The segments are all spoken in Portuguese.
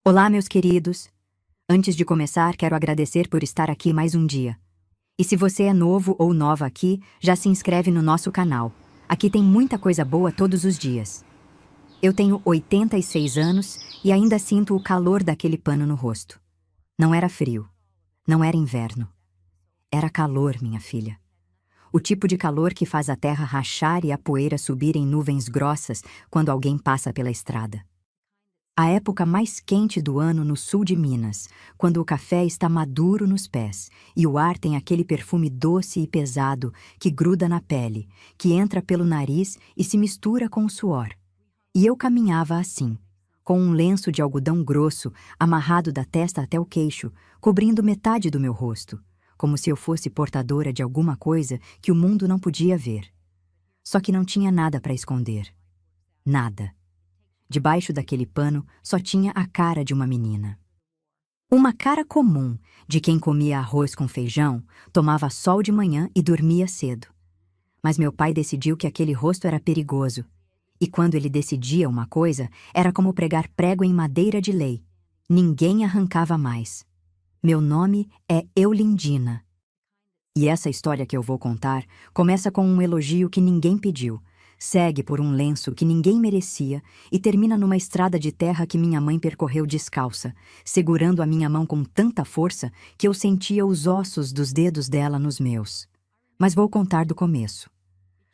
Olá, meus queridos! Antes de começar, quero agradecer por estar aqui mais um dia. E se você é novo ou nova aqui, já se inscreve no nosso canal. Aqui tem muita coisa boa todos os dias. Eu tenho 86 anos e ainda sinto o calor daquele pano no rosto. Não era frio. Não era inverno. Era calor, minha filha. O tipo de calor que faz a terra rachar e a poeira subir em nuvens grossas quando alguém passa pela estrada. A época mais quente do ano no sul de Minas, quando o café está maduro nos pés e o ar tem aquele perfume doce e pesado que gruda na pele, que entra pelo nariz e se mistura com o suor. E eu caminhava assim, com um lenço de algodão grosso amarrado da testa até o queixo, cobrindo metade do meu rosto, como se eu fosse portadora de alguma coisa que o mundo não podia ver. Só que não tinha nada para esconder. Nada. Debaixo daquele pano só tinha a cara de uma menina. Uma cara comum, de quem comia arroz com feijão, tomava sol de manhã e dormia cedo. Mas meu pai decidiu que aquele rosto era perigoso. E quando ele decidia uma coisa, era como pregar prego em madeira de lei. Ninguém arrancava mais. Meu nome é Eulindina. E essa história que eu vou contar começa com um elogio que ninguém pediu, segue por um lenço que ninguém merecia e termina numa estrada de terra que minha mãe percorreu descalça, segurando a minha mão com tanta força que eu sentia os ossos dos dedos dela nos meus. Mas vou contar do começo.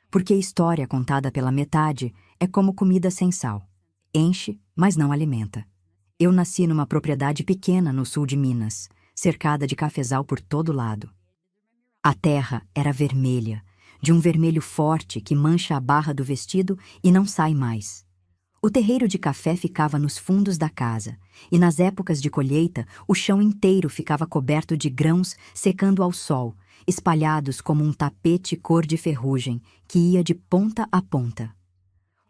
Porque história contada pela metade é como comida sem sal. Enche, mas não alimenta. Eu nasci numa propriedade pequena no sul de Minas, cercada de cafezal por todo lado. A terra era vermelha, de um vermelho forte que mancha a barra do vestido e não sai mais. O terreiro de café ficava nos fundos da casa, e nas épocas de colheita o chão inteiro ficava coberto de grãos secando ao sol, espalhados como um tapete cor de ferrugem que ia de ponta a ponta.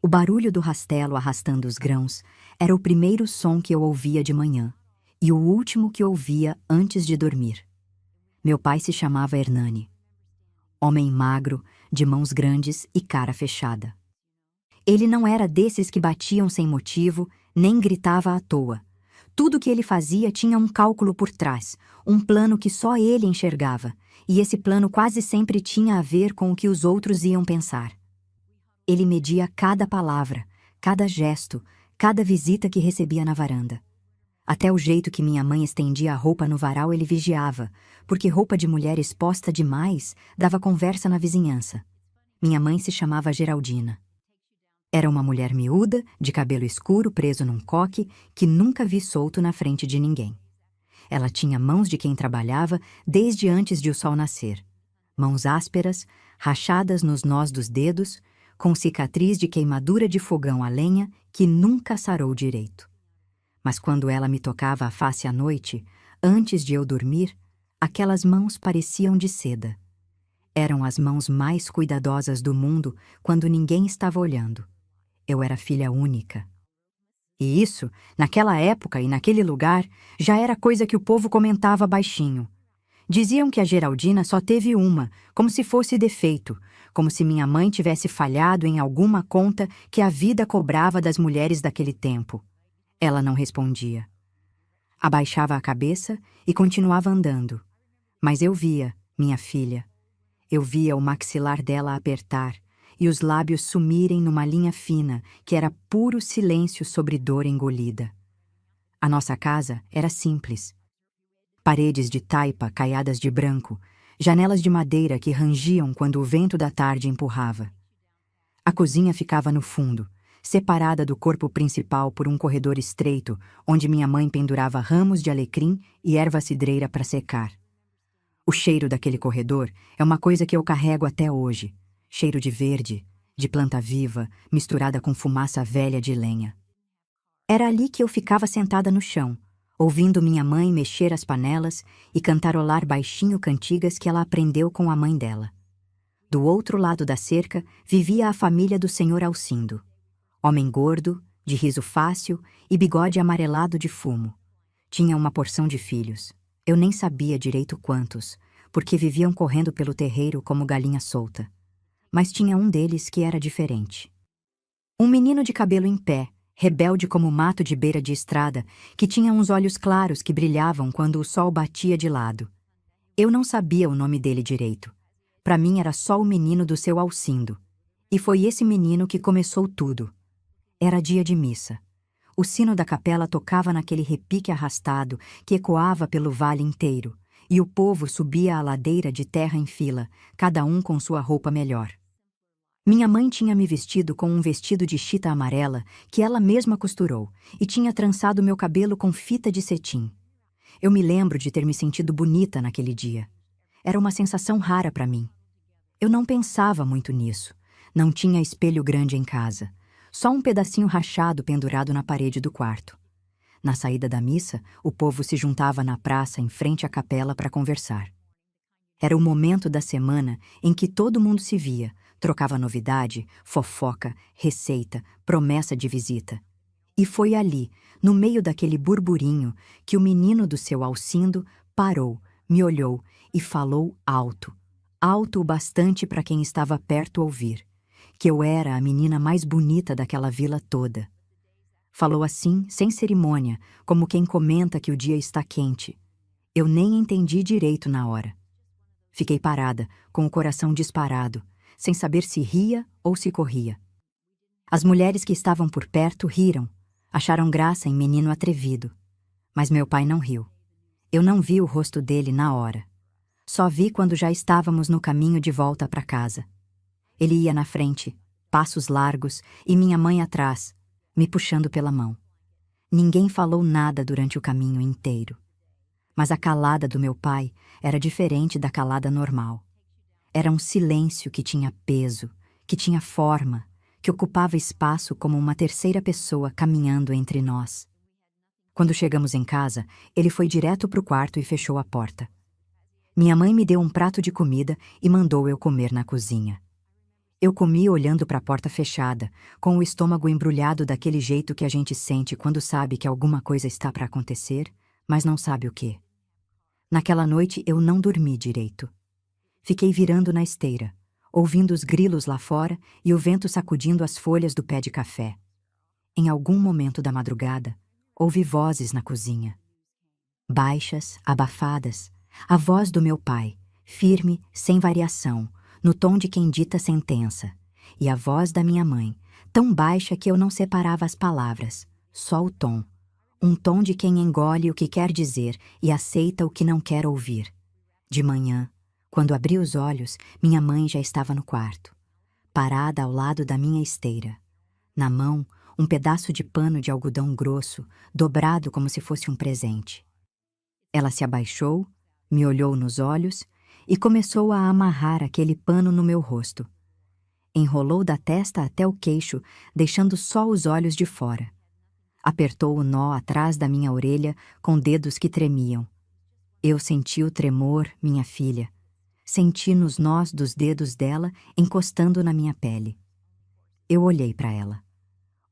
O barulho do rastelo arrastando os grãos era o primeiro som que eu ouvia de manhã, e o último que ouvia antes de dormir. Meu pai se chamava Hernani. Homem magro, de mãos grandes e cara fechada. Ele não era desses que batiam sem motivo, nem gritava à toa. Tudo que ele fazia tinha um cálculo por trás, um plano que só ele enxergava, e esse plano quase sempre tinha a ver com o que os outros iam pensar. Ele media cada palavra, cada gesto, cada visita que recebia na varanda. Até o jeito que minha mãe estendia a roupa no varal ele vigiava, porque roupa de mulher exposta demais dava conversa na vizinhança. Minha mãe se chamava Geraldina. Era uma mulher miúda, de cabelo escuro preso num coque, que nunca vi solto na frente de ninguém. Ela tinha mãos de quem trabalhava desde antes de o sol nascer. Mãos ásperas, rachadas nos nós dos dedos, com cicatriz de queimadura de fogão a lenha que nunca sarou direito. Mas quando ela me tocava a face à noite, antes de eu dormir, aquelas mãos pareciam de seda. Eram as mãos mais cuidadosas do mundo quando ninguém estava olhando. Eu era filha única. E isso, naquela época e naquele lugar, já era coisa que o povo comentava baixinho. Diziam que a Geraldina só teve uma, como se fosse defeito, como se minha mãe tivesse falhado em alguma conta que a vida cobrava das mulheres daquele tempo. Ela não respondia. Abaixava a cabeça e continuava andando. Mas eu via, minha filha. Eu via o maxilar dela apertar e os lábios sumirem numa linha fina que era puro silêncio sobre dor engolida. A nossa casa era simples. Paredes de taipa caiadas de branco, janelas de madeira que rangiam quando o vento da tarde empurrava. A cozinha ficava no fundo, separada do corpo principal por um corredor estreito, onde minha mãe pendurava ramos de alecrim e erva cidreira para secar. O cheiro daquele corredor é uma coisa que eu carrego até hoje. Cheiro de verde, de planta viva, misturada com fumaça velha de lenha. Era ali que eu ficava sentada no chão, ouvindo minha mãe mexer as panelas e cantarolar baixinho cantigas que ela aprendeu com a mãe dela. Do outro lado da cerca vivia a família do senhor Alcindo. Homem gordo, de riso fácil e bigode amarelado de fumo. Tinha uma porção de filhos. Eu nem sabia direito quantos, porque viviam correndo pelo terreiro como galinha solta. Mas tinha um deles que era diferente. Um menino de cabelo em pé, rebelde como o mato de beira de estrada, que tinha uns olhos claros que brilhavam quando o sol batia de lado. Eu não sabia o nome dele direito. Para mim era só o menino do seu Alcindo. E foi esse menino que começou tudo. Era dia de missa. O sino da capela tocava naquele repique arrastado que ecoava pelo vale inteiro, e o povo subia a ladeira de terra em fila, cada um com sua roupa melhor. Minha mãe tinha me vestido com um vestido de chita amarela que ela mesma costurou e tinha trançado meu cabelo com fita de cetim. Eu me lembro de ter me sentido bonita naquele dia. Era uma sensação rara para mim. Eu não pensava muito nisso. Não tinha espelho grande em casa. Só um pedacinho rachado pendurado na parede do quarto. Na saída da missa, o povo se juntava na praça em frente à capela para conversar. Era o momento da semana em que todo mundo se via, trocava novidade, fofoca, receita, promessa de visita. E foi ali, no meio daquele burburinho, que o menino do seu Alcindo parou, me olhou e falou alto. Alto o bastante para quem estava perto ouvir. Que eu era a menina mais bonita daquela vila toda. Falou assim, sem cerimônia, como quem comenta que o dia está quente. Eu nem entendi direito na hora. Fiquei parada, com o coração disparado, sem saber se ria ou se corria. As mulheres que estavam por perto riram, acharam graça em menino atrevido. Mas meu pai não riu. Eu não vi o rosto dele na hora. Só vi quando já estávamos no caminho de volta para casa. Ele ia na frente, passos largos, e minha mãe atrás, me puxando pela mão. Ninguém falou nada durante o caminho inteiro. Mas a calada do meu pai era diferente da calada normal. Era um silêncio que tinha peso, que tinha forma, que ocupava espaço como uma terceira pessoa caminhando entre nós. Quando chegamos em casa, ele foi direto para o quarto e fechou a porta. Minha mãe me deu um prato de comida e mandou eu comer na cozinha. Eu comi olhando para a porta fechada, com o estômago embrulhado daquele jeito que a gente sente quando sabe que alguma coisa está para acontecer, mas não sabe o quê. Naquela noite eu não dormi direito. Fiquei virando na esteira, ouvindo os grilos lá fora e o vento sacudindo as folhas do pé de café. Em algum momento da madrugada, ouvi vozes na cozinha. Baixas, abafadas, a voz do meu pai, firme, sem variação, no tom de quem dita sentença, e a voz da minha mãe, tão baixa que eu não separava as palavras, só o tom. Um tom de quem engole o que quer dizer e aceita o que não quer ouvir. De manhã, quando abri os olhos, minha mãe já estava no quarto, parada ao lado da minha esteira. Na mão, um pedaço de pano de algodão grosso, dobrado como se fosse um presente. Ela se abaixou, me olhou nos olhos e começou a amarrar aquele pano no meu rosto. Enrolou da testa até o queixo, deixando só os olhos de fora. Apertou o nó atrás da minha orelha com dedos que tremiam. Eu senti o tremor, minha filha. Senti nos nós dos dedos dela encostando na minha pele. Eu olhei para ela.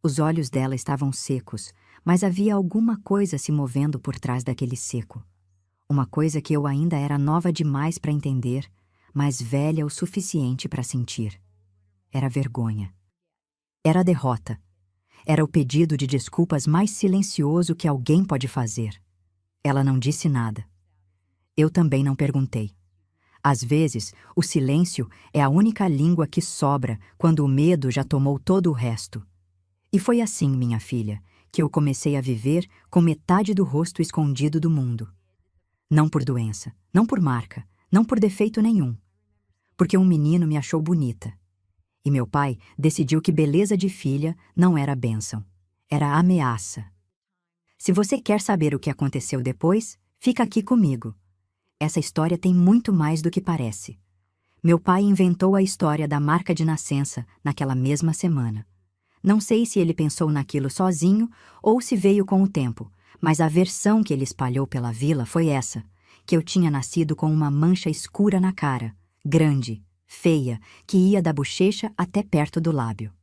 Os olhos dela estavam secos, mas havia alguma coisa se movendo por trás daquele seco. Uma coisa que eu ainda era nova demais para entender, mas velha o suficiente para sentir. Era vergonha. Era derrota. Era o pedido de desculpas mais silencioso que alguém pode fazer. Ela não disse nada. Eu também não perguntei. Às vezes, o silêncio é a única língua que sobra quando o medo já tomou todo o resto. E foi assim, minha filha, que eu comecei a viver com metade do rosto escondido do mundo. Não por doença, não por marca, não por defeito nenhum. Porque um menino me achou bonita. E meu pai decidiu que beleza de filha não era bênção, era ameaça. Se você quer saber o que aconteceu depois, fica aqui comigo. Essa história tem muito mais do que parece. Meu pai inventou a história da marca de nascença naquela mesma semana. Não sei se ele pensou naquilo sozinho ou se veio com o tempo, mas a versão que ele espalhou pela vila foi essa, que eu tinha nascido com uma mancha escura na cara, grande, feia, que ia da bochecha até perto do lábio.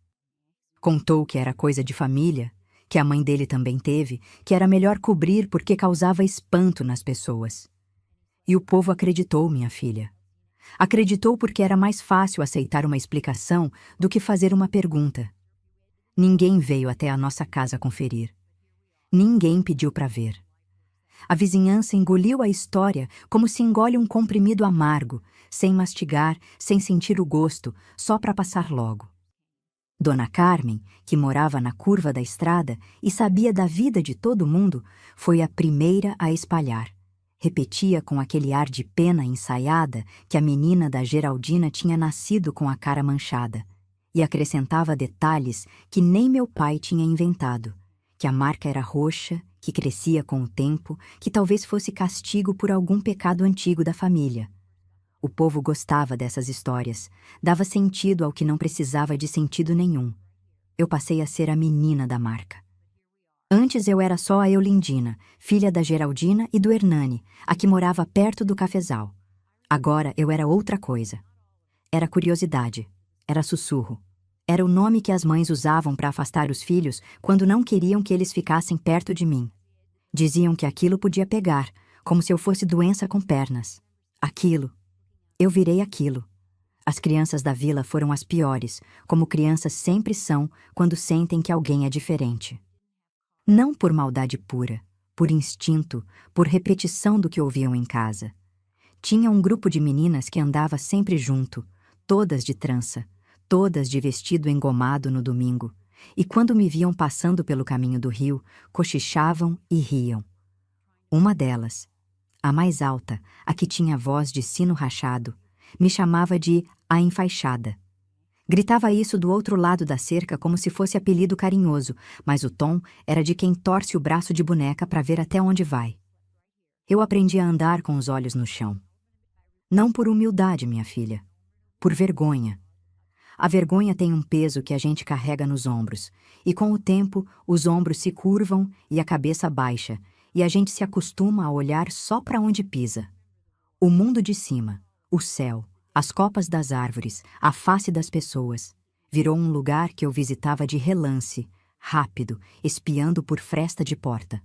Contou que era coisa de família, que a mãe dele também teve, que era melhor cobrir porque causava espanto nas pessoas. E o povo acreditou, minha filha. Acreditou porque era mais fácil aceitar uma explicação do que fazer uma pergunta. Ninguém veio até a nossa casa conferir. Ninguém pediu para ver. A vizinhança engoliu a história como se engole um comprimido amargo, sem mastigar, sem sentir o gosto, só para passar logo. Dona Carmen, que morava na curva da estrada e sabia da vida de todo mundo, foi a primeira a espalhar. Repetia com aquele ar de pena ensaiada que a menina da Geraldina tinha nascido com a cara manchada, e acrescentava detalhes que nem meu pai tinha inventado, que a marca era roxa, que crescia com o tempo, que talvez fosse castigo por algum pecado antigo da família. O povo gostava dessas histórias, dava sentido ao que não precisava de sentido nenhum. Eu passei a ser a menina da marca. Antes eu era só a Eulindina, filha da Geraldina e do Hernani, a que morava perto do cafezal. Agora eu era outra coisa. Era curiosidade, era sussurro. Era o nome que as mães usavam para afastar os filhos quando não queriam que eles ficassem perto de mim. Diziam que aquilo podia pegar, como se eu fosse doença com pernas. Aquilo. Eu virei aquilo. As crianças da vila foram as piores, como crianças sempre são quando sentem que alguém é diferente. Não por maldade pura, por instinto, por repetição do que ouviam em casa. Tinha um grupo de meninas que andava sempre junto, todas de trança, todas de vestido engomado no domingo, e quando me viam passando pelo caminho do rio, cochichavam e riam. Uma delas, a mais alta, a que tinha voz de sino rachado, me chamava de a enfaixada. Gritava isso do outro lado da cerca como se fosse apelido carinhoso, mas o tom era de quem torce o braço de boneca para ver até onde vai. Eu aprendi a andar com os olhos no chão. Não por humildade, minha filha, por vergonha. A vergonha tem um peso que a gente carrega nos ombros, e com o tempo os ombros se curvam e a cabeça baixa, e a gente se acostuma a olhar só para onde pisa. O mundo de cima, o céu, as copas das árvores, a face das pessoas, virou um lugar que eu visitava de relance, rápido, espiando por fresta de porta.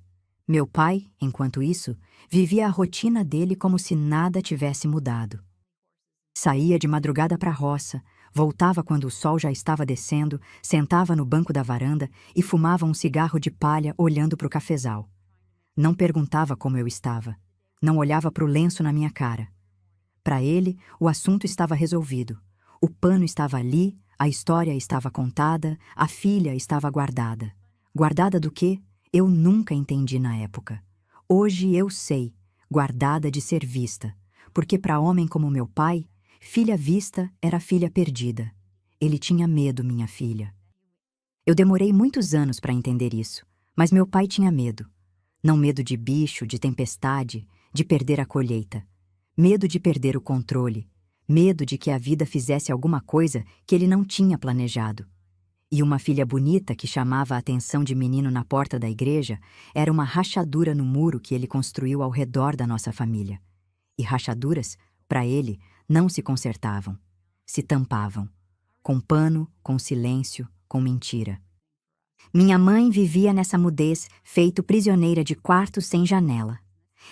Meu pai, enquanto isso, vivia a rotina dele como se nada tivesse mudado. Saía de madrugada para a roça, voltava quando o sol já estava descendo, sentava no banco da varanda e fumava um cigarro de palha olhando para o cafezal. Não perguntava como eu estava. Não olhava para o lenço na minha cara. Para ele, o assunto estava resolvido. O pano estava ali, a história estava contada, a filha estava guardada. Guardada do quê? Eu nunca entendi na época. Hoje eu sei, guardada de ser vista, porque para homem como meu pai, filha vista era filha perdida. Ele tinha medo, minha filha. Eu demorei muitos anos para entender isso, mas meu pai tinha medo. Não medo de bicho, de tempestade, de perder a colheita. Medo de perder o controle. Medo de que a vida fizesse alguma coisa que ele não tinha planejado. E uma filha bonita que chamava a atenção de menino na porta da igreja era uma rachadura no muro que ele construiu ao redor da nossa família. E rachaduras, para ele, não se consertavam. Se tampavam. Com pano, com silêncio, com mentira. Minha mãe vivia nessa mudez, feito prisioneira de quarto sem janela.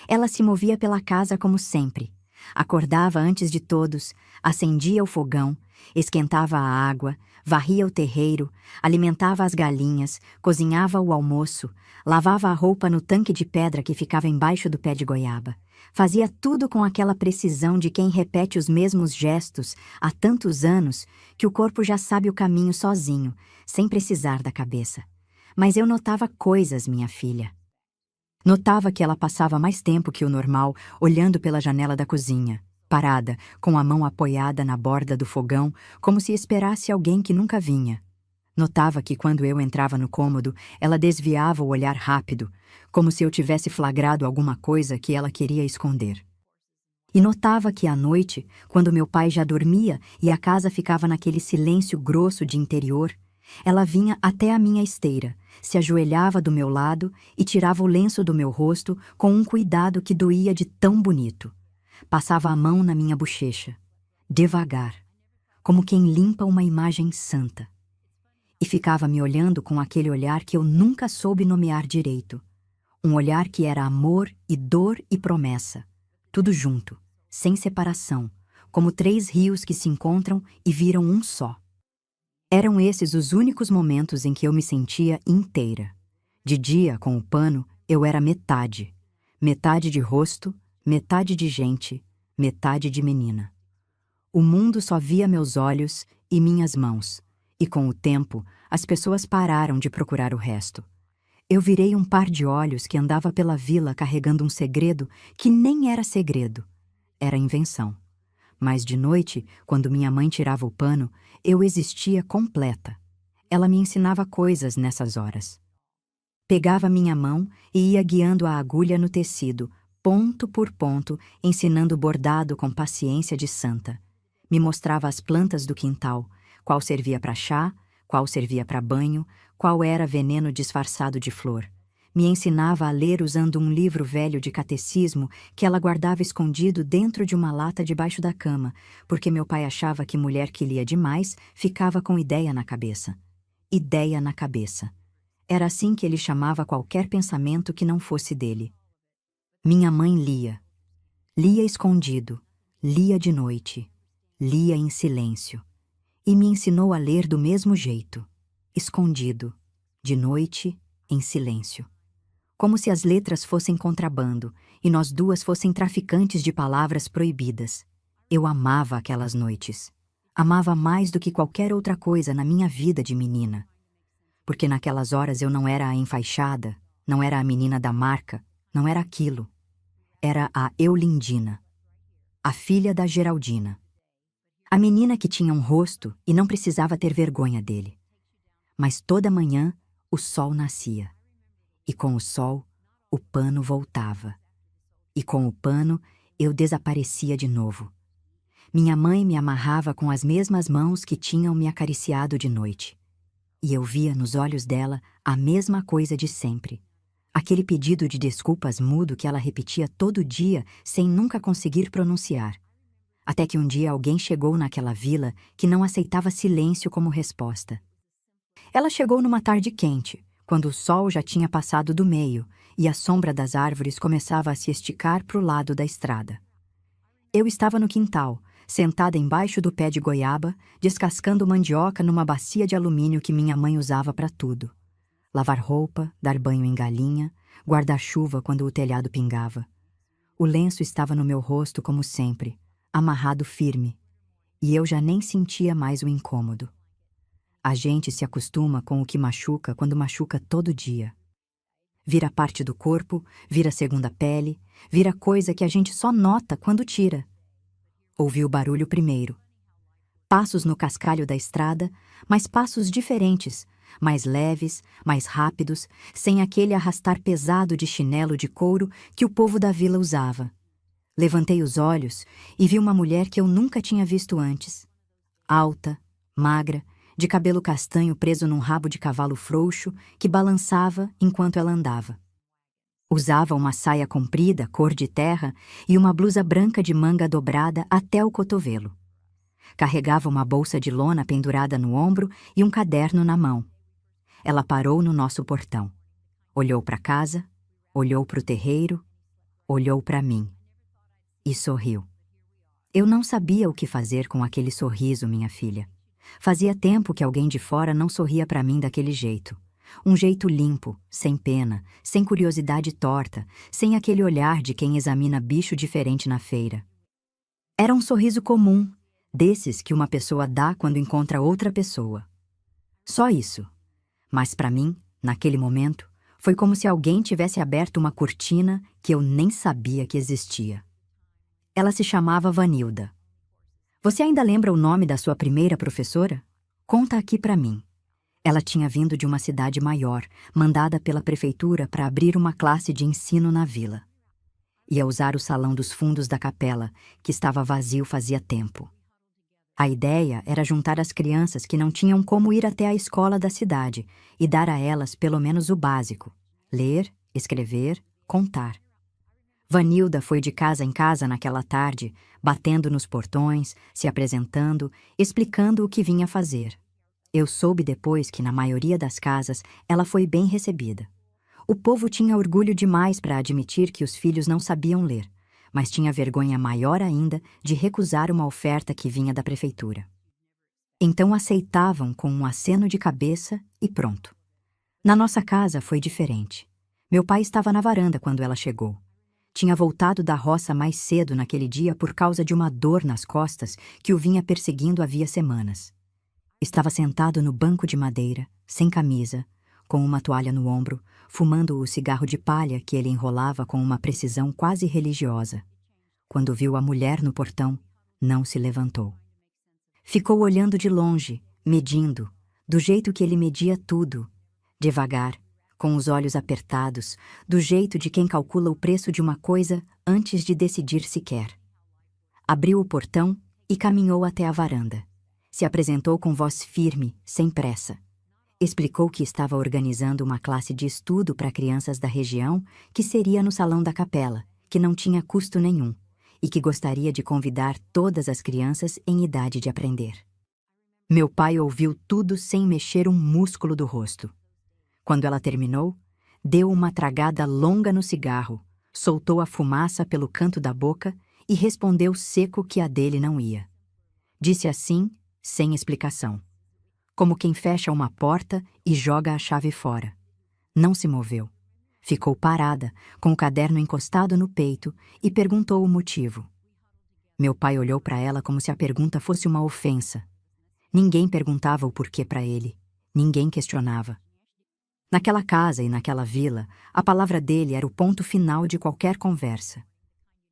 Ela se movia pela casa como sempre. Acordava antes de todos, acendia o fogão, esquentava a água, varria o terreiro, alimentava as galinhas, cozinhava o almoço, lavava a roupa no tanque de pedra que ficava embaixo do pé de goiaba. Fazia tudo com aquela precisão de quem repete os mesmos gestos há tantos anos que o corpo já sabe o caminho sozinho, sem precisar da cabeça. Mas eu notava coisas, minha filha. Notava que ela passava mais tempo que o normal olhando pela janela da cozinha, parada, com a mão apoiada na borda do fogão, como se esperasse alguém que nunca vinha. Notava que quando eu entrava no cômodo, ela desviava o olhar rápido, como se eu tivesse flagrado alguma coisa que ela queria esconder. E notava que à noite, quando meu pai já dormia e a casa ficava naquele silêncio grosso de interior, ela vinha até a minha esteira, se ajoelhava do meu lado e tirava o lenço do meu rosto com um cuidado que doía de tão bonito. Passava a mão na minha bochecha, devagar, como quem limpa uma imagem santa. E ficava me olhando com aquele olhar que eu nunca soube nomear direito. Um olhar que era amor e dor e promessa, tudo junto, sem separação, como três rios que se encontram e viram um só. Eram esses os únicos momentos em que eu me sentia inteira. De dia, com o pano, eu era metade. Metade de rosto, metade de gente, metade de menina. O mundo só via meus olhos e minhas mãos, e com o tempo, as pessoas pararam de procurar o resto. Eu virei um par de olhos que andava pela vila carregando um segredo que nem era segredo. Era invenção. Mas de noite, quando minha mãe tirava o pano, eu existia completa. Ela me ensinava coisas nessas horas. Pegava minha mão e ia guiando a agulha no tecido, ponto por ponto, ensinando bordado com paciência de santa. Me mostrava as plantas do quintal, qual servia para chá, qual servia para banho, qual era veneno disfarçado de flor. Me ensinava a ler usando um livro velho de catecismo que ela guardava escondido dentro de uma lata debaixo da cama, porque meu pai achava que mulher que lia demais ficava com ideia na cabeça. Ideia na cabeça. Era assim que ele chamava qualquer pensamento que não fosse dele. Minha mãe lia. Lia escondido, lia de noite, lia em silêncio. E me ensinou a ler do mesmo jeito, escondido, de noite, em silêncio. Como se as letras fossem contrabando e nós duas fossem traficantes de palavras proibidas. Eu amava aquelas noites. Amava mais do que qualquer outra coisa na minha vida de menina. Porque naquelas horas eu não era a enfaixada, não era a menina da marca, não era aquilo. Era a Eulindina, a filha da Geraldina. A menina que tinha um rosto e não precisava ter vergonha dele. Mas toda manhã o sol nascia. E com o sol, o pano voltava. E com o pano, eu desaparecia de novo. Minha mãe me amarrava com as mesmas mãos que tinham me acariciado de noite. E eu via nos olhos dela a mesma coisa de sempre. Aquele pedido de desculpas mudo que ela repetia todo dia sem nunca conseguir pronunciar. Até que um dia alguém chegou naquela vila que não aceitava silêncio como resposta. Ela chegou numa tarde quente, quando o sol já tinha passado do meio e a sombra das árvores começava a se esticar para o lado da estrada. Eu estava no quintal, sentada embaixo do pé de goiaba, descascando mandioca numa bacia de alumínio que minha mãe usava para tudo. Lavar roupa, dar banho em galinha, guardar chuva quando o telhado pingava. O lenço estava no meu rosto como sempre, amarrado firme, e eu já nem sentia mais o incômodo. A gente se acostuma com o que machuca quando machuca todo dia. Vira parte do corpo, vira segunda pele, vira coisa que a gente só nota quando tira. Ouvi o barulho primeiro. Passos no cascalho da estrada, mas passos diferentes, mais leves, mais rápidos, sem aquele arrastar pesado de chinelo de couro que o povo da vila usava. Levantei os olhos e vi uma mulher que eu nunca tinha visto antes. Alta, magra, de cabelo castanho preso num rabo de cavalo frouxo que balançava enquanto ela andava. Usava uma saia comprida, cor de terra, e uma blusa branca de manga dobrada até o cotovelo. Carregava uma bolsa de lona pendurada no ombro e um caderno na mão. Ela parou no nosso portão. Olhou para casa, olhou para o terreiro, olhou para mim. E sorriu. Eu não sabia o que fazer com aquele sorriso, minha filha. Fazia tempo que alguém de fora não sorria para mim daquele jeito. Um jeito limpo, sem pena, sem curiosidade torta, sem aquele olhar de quem examina bicho diferente na feira. Era um sorriso comum, desses que uma pessoa dá quando encontra outra pessoa. Só isso. Mas para mim, naquele momento, foi como se alguém tivesse aberto uma cortina que eu nem sabia que existia. Ela se chamava Vanilda. Você ainda lembra o nome da sua primeira professora? Conta aqui para mim. Ela tinha vindo de uma cidade maior, mandada pela prefeitura para abrir uma classe de ensino na vila. Ia usar o salão dos fundos da capela, que estava vazio fazia tempo. A ideia era juntar as crianças que não tinham como ir até a escola da cidade e dar a elas pelo menos o básico: ler, escrever, contar. Vanilda foi de casa em casa naquela tarde, batendo nos portões, se apresentando, explicando o que vinha fazer. Eu soube depois que, na maioria das casas, ela foi bem recebida. O povo tinha orgulho demais para admitir que os filhos não sabiam ler, mas tinha vergonha maior ainda de recusar uma oferta que vinha da prefeitura. Então aceitavam com um aceno de cabeça e pronto. Na nossa casa foi diferente. Meu pai estava na varanda quando ela chegou. Tinha voltado da roça mais cedo naquele dia por causa de uma dor nas costas que o vinha perseguindo havia semanas. Estava sentado no banco de madeira, sem camisa, com uma toalha no ombro, fumando o cigarro de palha que ele enrolava com uma precisão quase religiosa. Quando viu a mulher no portão, não se levantou. Ficou olhando de longe, medindo, do jeito que ele media tudo, devagar, com os olhos apertados, do jeito de quem calcula o preço de uma coisa antes de decidir sequer. Abriu o portão e caminhou até a varanda. Se apresentou com voz firme, sem pressa. Explicou que estava organizando uma classe de estudo para crianças da região que seria no salão da capela, que não tinha custo nenhum, e que gostaria de convidar todas as crianças em idade de aprender. Meu pai ouviu tudo sem mexer um músculo do rosto. Quando ela terminou, deu uma tragada longa no cigarro, soltou a fumaça pelo canto da boca e respondeu seco que a dele não ia. Disse assim, sem explicação, como quem fecha uma porta e joga a chave fora. Não se moveu. Ficou parada, com o caderno encostado no peito, e perguntou o motivo. Meu pai olhou para ela como se a pergunta fosse uma ofensa. Ninguém perguntava o porquê para ele. Ninguém questionava. Naquela casa e naquela vila, a palavra dele era o ponto final de qualquer conversa.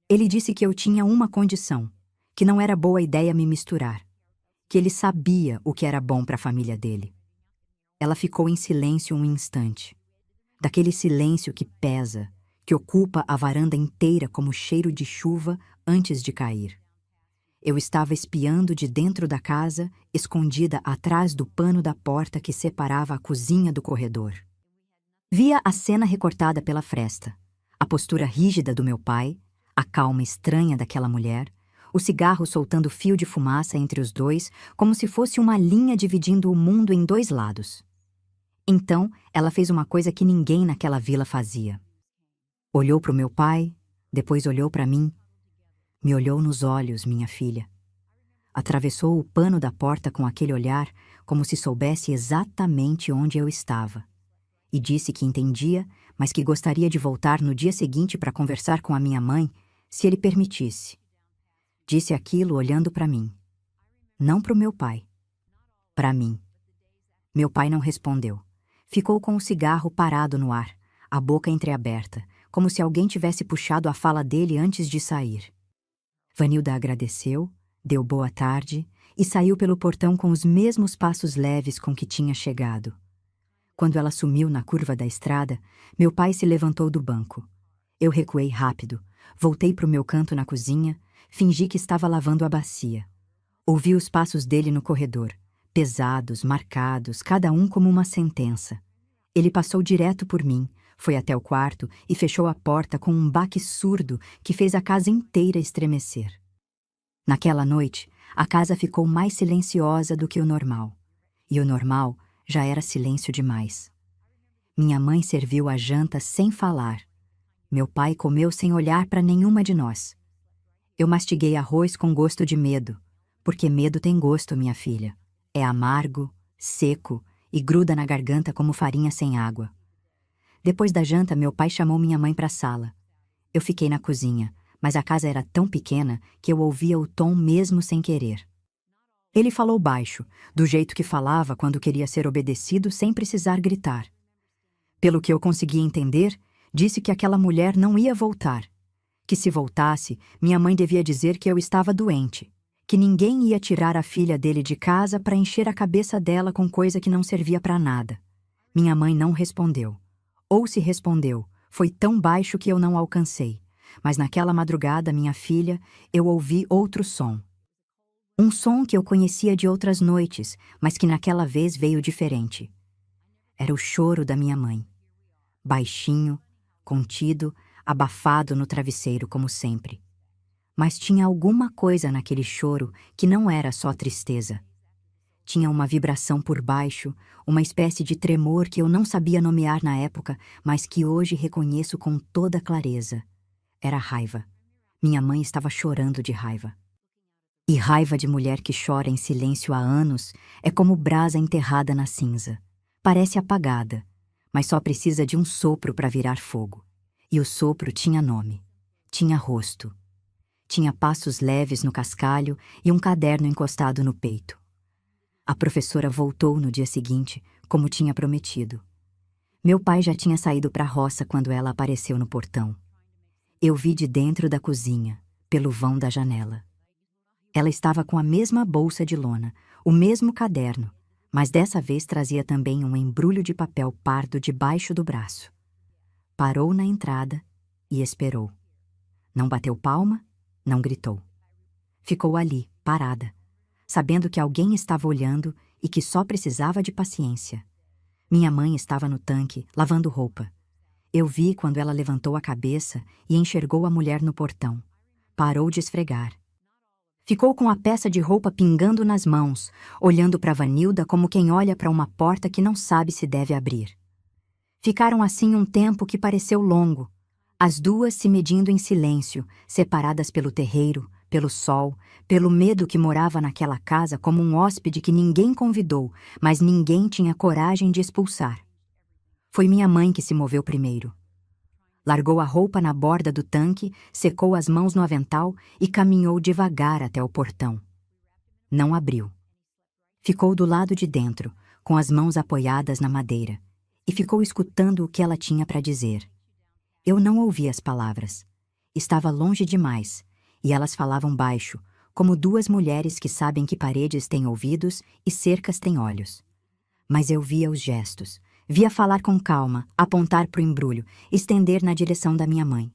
Ele disse que eu tinha uma condição, que não era boa ideia me misturar, que ele sabia o que era bom para a família dele. Ela ficou em silêncio um instante. Daquele silêncio que pesa, que ocupa a varanda inteira como cheiro de chuva antes de cair. Eu estava espiando de dentro da casa, escondida atrás do pano da porta que separava a cozinha do corredor. Via a cena recortada pela fresta, a postura rígida do meu pai, a calma estranha daquela mulher, o cigarro soltando fio de fumaça entre os dois, como se fosse uma linha dividindo o mundo em dois lados. Então, ela fez uma coisa que ninguém naquela vila fazia. Olhou para o meu pai, depois olhou para mim. Me olhou nos olhos, minha filha. Atravessou o pano da porta com aquele olhar, como se soubesse exatamente onde eu estava. E disse que entendia, mas que gostaria de voltar no dia seguinte para conversar com a minha mãe, se ele permitisse. Disse aquilo olhando para mim. Não para o meu pai. Para mim. Meu pai não respondeu. Ficou com o cigarro parado no ar, a boca entreaberta, como se alguém tivesse puxado a fala dele antes de sair. Vanilda agradeceu, deu boa tarde e saiu pelo portão com os mesmos passos leves com que tinha chegado. Quando ela sumiu na curva da estrada, meu pai se levantou do banco. Eu recuei rápido, voltei para o meu canto na cozinha, fingi que estava lavando a bacia. Ouvi os passos dele no corredor, pesados, marcados, cada um como uma sentença. Ele passou direto por mim, foi até o quarto e fechou a porta com um baque surdo que fez a casa inteira estremecer. Naquela noite, a casa ficou mais silenciosa do que o normal. E o normal já era silêncio demais. Minha mãe serviu a janta sem falar. Meu pai comeu sem olhar para nenhuma de nós. Eu mastiguei arroz com gosto de medo, porque medo tem gosto, minha filha. É amargo, seco e gruda na garganta como farinha sem água. Depois da janta, meu pai chamou minha mãe para a sala. Eu fiquei na cozinha, mas a casa era tão pequena que eu ouvia o tom mesmo sem querer. Ele falou baixo, do jeito que falava quando queria ser obedecido sem precisar gritar. Pelo que eu consegui entender, disse que aquela mulher não ia voltar. Que se voltasse, minha mãe devia dizer que eu estava doente. Que ninguém ia tirar a filha dele de casa para encher a cabeça dela com coisa que não servia para nada. Minha mãe não respondeu. Ou se respondeu, foi tão baixo que eu não alcancei. Mas naquela madrugada, minha filha, eu ouvi outro som. Um som que eu conhecia de outras noites, mas que naquela vez veio diferente. Era o choro da minha mãe. Baixinho, contido, abafado no travesseiro, como sempre. Mas tinha alguma coisa naquele choro que não era só tristeza. Tinha uma vibração por baixo, uma espécie de tremor que eu não sabia nomear na época, mas que hoje reconheço com toda clareza. Era raiva. Minha mãe estava chorando de raiva. E raiva de mulher que chora em silêncio há anos é como brasa enterrada na cinza. Parece apagada, mas só precisa de um sopro para virar fogo. E o sopro tinha nome, tinha rosto. Tinha passos leves no cascalho e um caderno encostado no peito. A professora voltou no dia seguinte, como tinha prometido. Meu pai já tinha saído para a roça quando ela apareceu no portão. Eu vi de dentro da cozinha, pelo vão da janela. Ela estava com a mesma bolsa de lona, o mesmo caderno, mas dessa vez trazia também um embrulho de papel pardo debaixo do braço. Parou na entrada e esperou. Não bateu palma, não gritou. Ficou ali, parada, sabendo que alguém estava olhando e que só precisava de paciência. Minha mãe estava no tanque, lavando roupa. Eu vi quando ela levantou a cabeça e enxergou a mulher no portão. Parou de esfregar. Ficou com a peça de roupa pingando nas mãos, olhando para Vanilda como quem olha para uma porta que não sabe se deve abrir. Ficaram assim um tempo que pareceu longo, as duas se medindo em silêncio, separadas pelo terreiro, pelo sol, pelo medo que morava naquela casa como um hóspede que ninguém convidou, mas ninguém tinha coragem de expulsar. Foi minha mãe que se moveu primeiro. Largou a roupa na borda do tanque, secou as mãos no avental e caminhou devagar até o portão. Não abriu. Ficou do lado de dentro, com as mãos apoiadas na madeira, e ficou escutando o que ela tinha para dizer. Eu não ouvi as palavras. Estava longe demais, e elas falavam baixo, como duas mulheres que sabem que paredes têm ouvidos e cercas têm olhos. Mas eu via os gestos. Via falar com calma, apontar para o embrulho, estender na direção da minha mãe.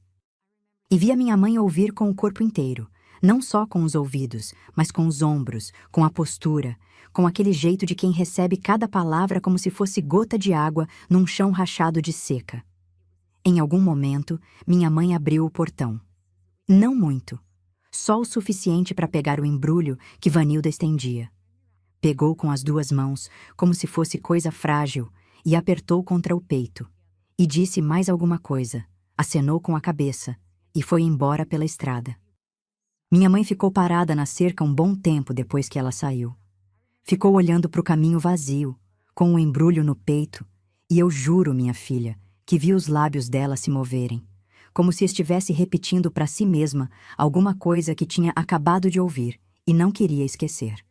E via minha mãe ouvir com o corpo inteiro, não só com os ouvidos, mas com os ombros, com a postura, com aquele jeito de quem recebe cada palavra como se fosse gota de água num chão rachado de seca. Em algum momento, minha mãe abriu o portão. Não muito, só o suficiente para pegar o embrulho que Vanilda estendia. Pegou com as duas mãos, como se fosse coisa frágil, e apertou contra o peito. E disse mais alguma coisa, acenou com a cabeça, e foi embora pela estrada. Minha mãe ficou parada na cerca um bom tempo depois que ela saiu. Ficou olhando para o caminho vazio, com o embrulho no peito, e eu juro, minha filha, que vi os lábios dela se moverem, como se estivesse repetindo para si mesma alguma coisa que tinha acabado de ouvir e não queria esquecer.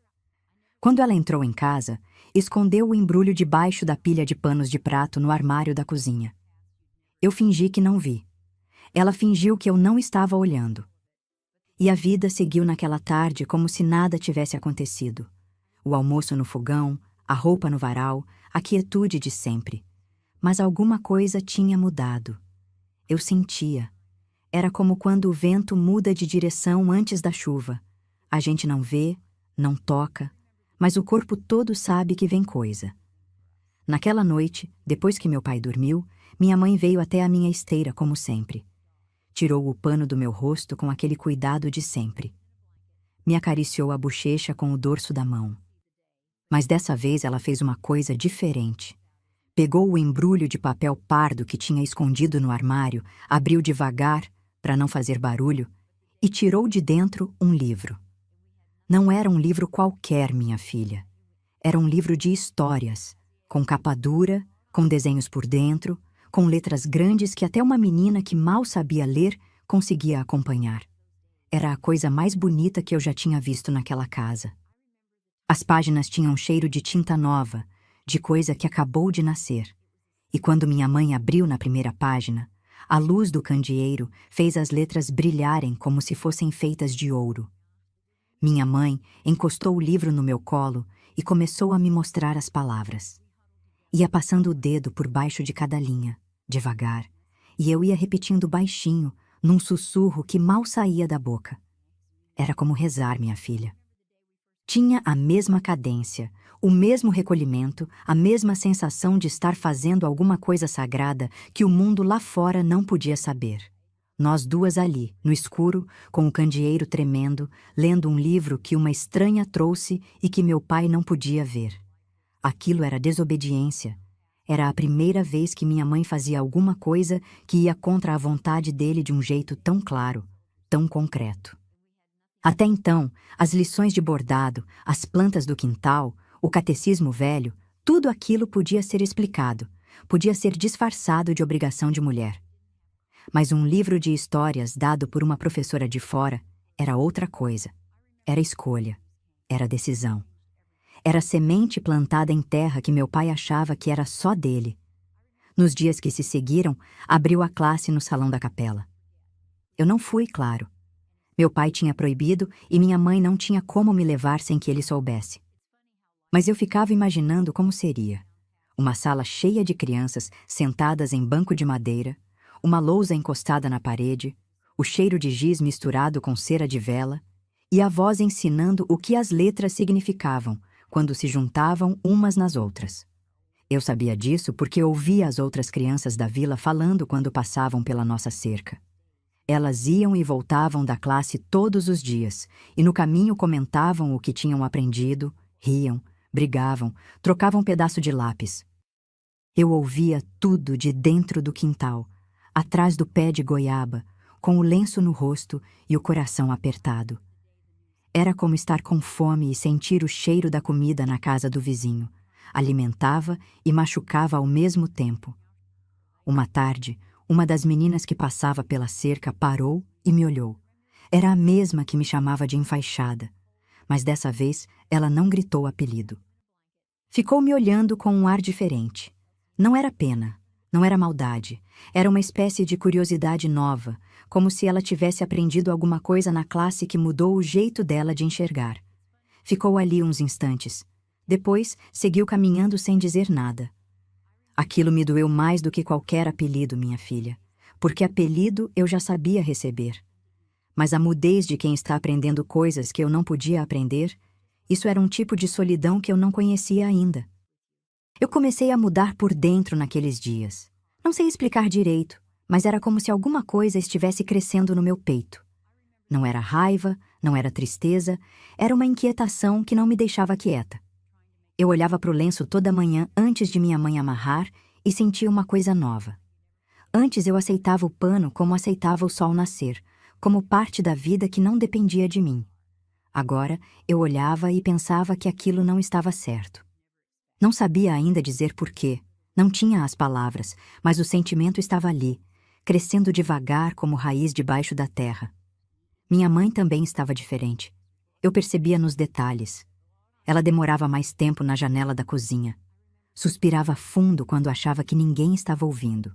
Quando ela entrou em casa, escondeu o embrulho debaixo da pilha de panos de prato no armário da cozinha. Eu fingi que não vi. Ela fingiu que eu não estava olhando. E a vida seguiu naquela tarde como se nada tivesse acontecido. O almoço no fogão, a roupa no varal, a quietude de sempre. Mas alguma coisa tinha mudado. Eu sentia. Era como quando o vento muda de direção antes da chuva. A gente não vê, não toca, mas o corpo todo sabe que vem coisa. Naquela noite, depois que meu pai dormiu, minha mãe veio até a minha esteira como sempre. Tirou o pano do meu rosto com aquele cuidado de sempre. Me acariciou a bochecha com o dorso da mão. Mas dessa vez ela fez uma coisa diferente. Pegou o embrulho de papel pardo que tinha escondido no armário, abriu devagar, para não fazer barulho, e tirou de dentro um livro. Não era um livro qualquer, minha filha. Era um livro de histórias, com capa dura, com desenhos por dentro, com letras grandes que até uma menina que mal sabia ler conseguia acompanhar. Era a coisa mais bonita que eu já tinha visto naquela casa. As páginas tinham cheiro de tinta nova, de coisa que acabou de nascer. E quando minha mãe abriu na primeira página, a luz do candeeiro fez as letras brilharem como se fossem feitas de ouro. Minha mãe encostou o livro no meu colo e começou a me mostrar as palavras. Ia passando o dedo por baixo de cada linha, devagar, e eu ia repetindo baixinho, num sussurro que mal saía da boca. Era como rezar, minha filha. Tinha a mesma cadência, o mesmo recolhimento, a mesma sensação de estar fazendo alguma coisa sagrada que o mundo lá fora não podia saber. Nós duas ali, no escuro, com o candeeiro tremendo, lendo um livro que uma estranha trouxe e que meu pai não podia ver. Aquilo era desobediência. Era a primeira vez que minha mãe fazia alguma coisa que ia contra a vontade dele de um jeito tão claro, tão concreto. Até então, as lições de bordado, as plantas do quintal, o catecismo velho, tudo aquilo podia ser explicado, podia ser disfarçado de obrigação de mulher. Mas um livro de histórias dado por uma professora de fora era outra coisa. Era escolha, era decisão. Era semente plantada em terra que meu pai achava que era só dele. Nos dias que se seguiram, abriu a classe no salão da capela. Eu não fui, claro. Meu pai tinha proibido e minha mãe não tinha como me levar sem que ele soubesse. Mas eu ficava imaginando como seria. Uma sala cheia de crianças sentadas em banco de madeira, uma lousa encostada na parede, o cheiro de giz misturado com cera de vela, e a voz ensinando o que as letras significavam quando se juntavam umas nas outras. Eu sabia disso porque ouvia as outras crianças da vila falando quando passavam pela nossa cerca. Elas iam e voltavam da classe todos os dias, e no caminho comentavam o que tinham aprendido, riam, brigavam, trocavam pedaço de lápis. Eu ouvia tudo de dentro do quintal, atrás do pé de goiaba, com o lenço no rosto e o coração apertado. Era como estar com fome e sentir o cheiro da comida na casa do vizinho. Alimentava e machucava ao mesmo tempo. Uma tarde, uma das meninas que passava pela cerca parou e me olhou. Era a mesma que me chamava de enfaixada, mas dessa vez ela não gritou apelido. Ficou me olhando com um ar diferente. Não era pena, não era maldade, era uma espécie de curiosidade nova, como se ela tivesse aprendido alguma coisa na classe que mudou o jeito dela de enxergar. Ficou ali uns instantes. Depois, seguiu caminhando sem dizer nada. Aquilo me doeu mais do que qualquer apelido, minha filha, porque apelido eu já sabia receber. Mas a mudez de quem está aprendendo coisas que eu não podia aprender, isso era um tipo de solidão que eu não conhecia ainda. Eu comecei a mudar por dentro naqueles dias. Não sei explicar direito, mas era como se alguma coisa estivesse crescendo no meu peito. Não era raiva, não era tristeza, era uma inquietação que não me deixava quieta. Eu olhava para o lenço toda manhã antes de minha mãe amarrar e sentia uma coisa nova. Antes eu aceitava o pano como aceitava o sol nascer, como parte da vida que não dependia de mim. Agora eu olhava e pensava que aquilo não estava certo. Não sabia ainda dizer porquê, não tinha as palavras, mas o sentimento estava ali, crescendo devagar como raiz debaixo da terra. Minha mãe também estava diferente. Eu percebia nos detalhes. Ela demorava mais tempo na janela da cozinha. Suspirava fundo quando achava que ninguém estava ouvindo.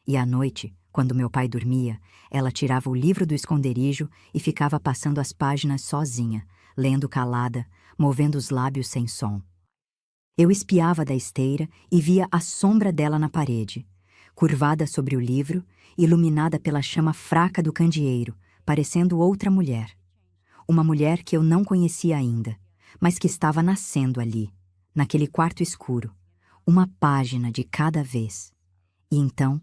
E à noite, quando meu pai dormia, ela tirava o livro do esconderijo e ficava passando as páginas sozinha, lendo calada, movendo os lábios sem som. Eu espiava da esteira e via a sombra dela na parede, curvada sobre o livro, iluminada pela chama fraca do candeeiro, parecendo outra mulher. Uma mulher que eu não conhecia ainda, mas que estava nascendo ali, naquele quarto escuro, uma página de cada vez. E então,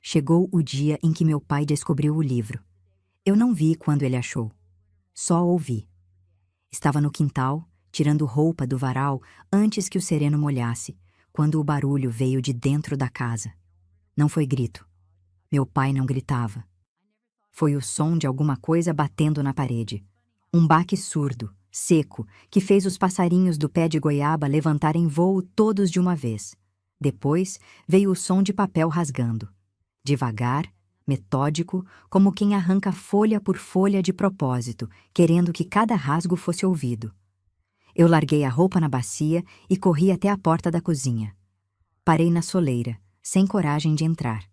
chegou o dia em que meu pai descobriu o livro. Eu não vi quando ele achou. Só ouvi. Estava no quintal, tirando roupa do varal antes que o sereno molhasse, quando o barulho veio de dentro da casa. Não foi grito. Meu pai não gritava. Foi o som de alguma coisa batendo na parede. Um baque surdo, seco, que fez os passarinhos do pé de goiaba levantarem voo todos de uma vez. Depois veio o som de papel rasgando. Devagar, metódico, como quem arranca folha por folha de propósito, querendo que cada rasgo fosse ouvido. Eu larguei a roupa na bacia e corri até a porta da cozinha. Parei na soleira, sem coragem de entrar.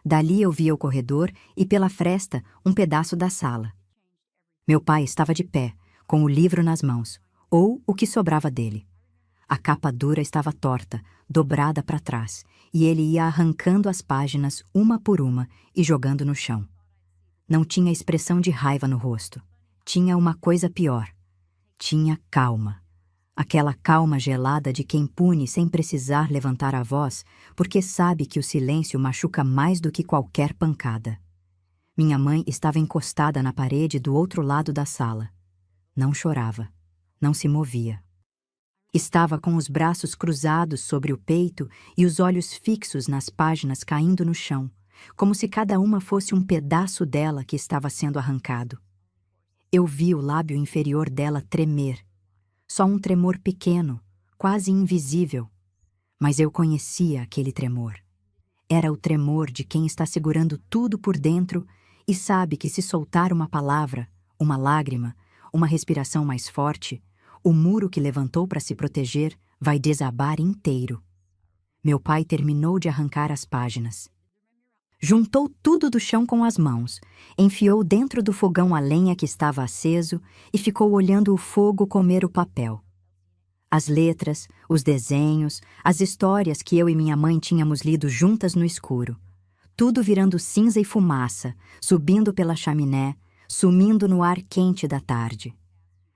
Dali eu via o corredor e, pela fresta, um pedaço da sala. Meu pai estava de pé, com o livro nas mãos, ou o que sobrava dele. A capa dura estava torta, dobrada para trás, e ele ia arrancando as páginas uma por uma e jogando no chão. Não tinha expressão de raiva no rosto. Tinha uma coisa pior. Tinha calma. Aquela calma gelada de quem pune sem precisar levantar a voz, porque sabe que o silêncio machuca mais do que qualquer pancada. Minha mãe estava encostada na parede do outro lado da sala. Não chorava. Não se movia. Estava com os braços cruzados sobre o peito e os olhos fixos nas páginas caindo no chão, como se cada uma fosse um pedaço dela que estava sendo arrancado. Eu vi o lábio inferior dela tremer. Só um tremor pequeno, quase invisível. Mas eu conhecia aquele tremor. Era o tremor de quem está segurando tudo por dentro e sabe que se soltar uma palavra, uma lágrima, uma respiração mais forte, o muro que levantou para se proteger vai desabar inteiro. Meu pai terminou de arrancar as páginas. Juntou tudo do chão com as mãos, enfiou dentro do fogão a lenha que estava aceso e ficou olhando o fogo comer o papel. As letras, os desenhos, as histórias que eu e minha mãe tínhamos lido juntas no escuro. Tudo virando cinza e fumaça, subindo pela chaminé, sumindo no ar quente da tarde.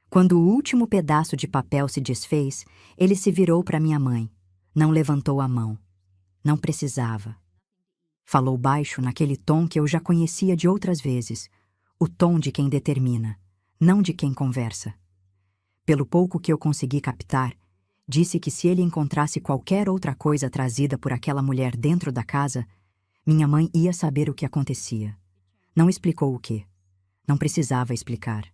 Quando o último pedaço de papel se desfez, ele se virou para minha mãe. Não levantou a mão. Não precisava. Falou baixo naquele tom que eu já conhecia de outras vezes, o tom de quem determina, não de quem conversa. Pelo pouco que eu consegui captar, disse que se ele encontrasse qualquer outra coisa trazida por aquela mulher dentro da casa, minha mãe ia saber o que acontecia. Não explicou o quê. Não precisava explicar.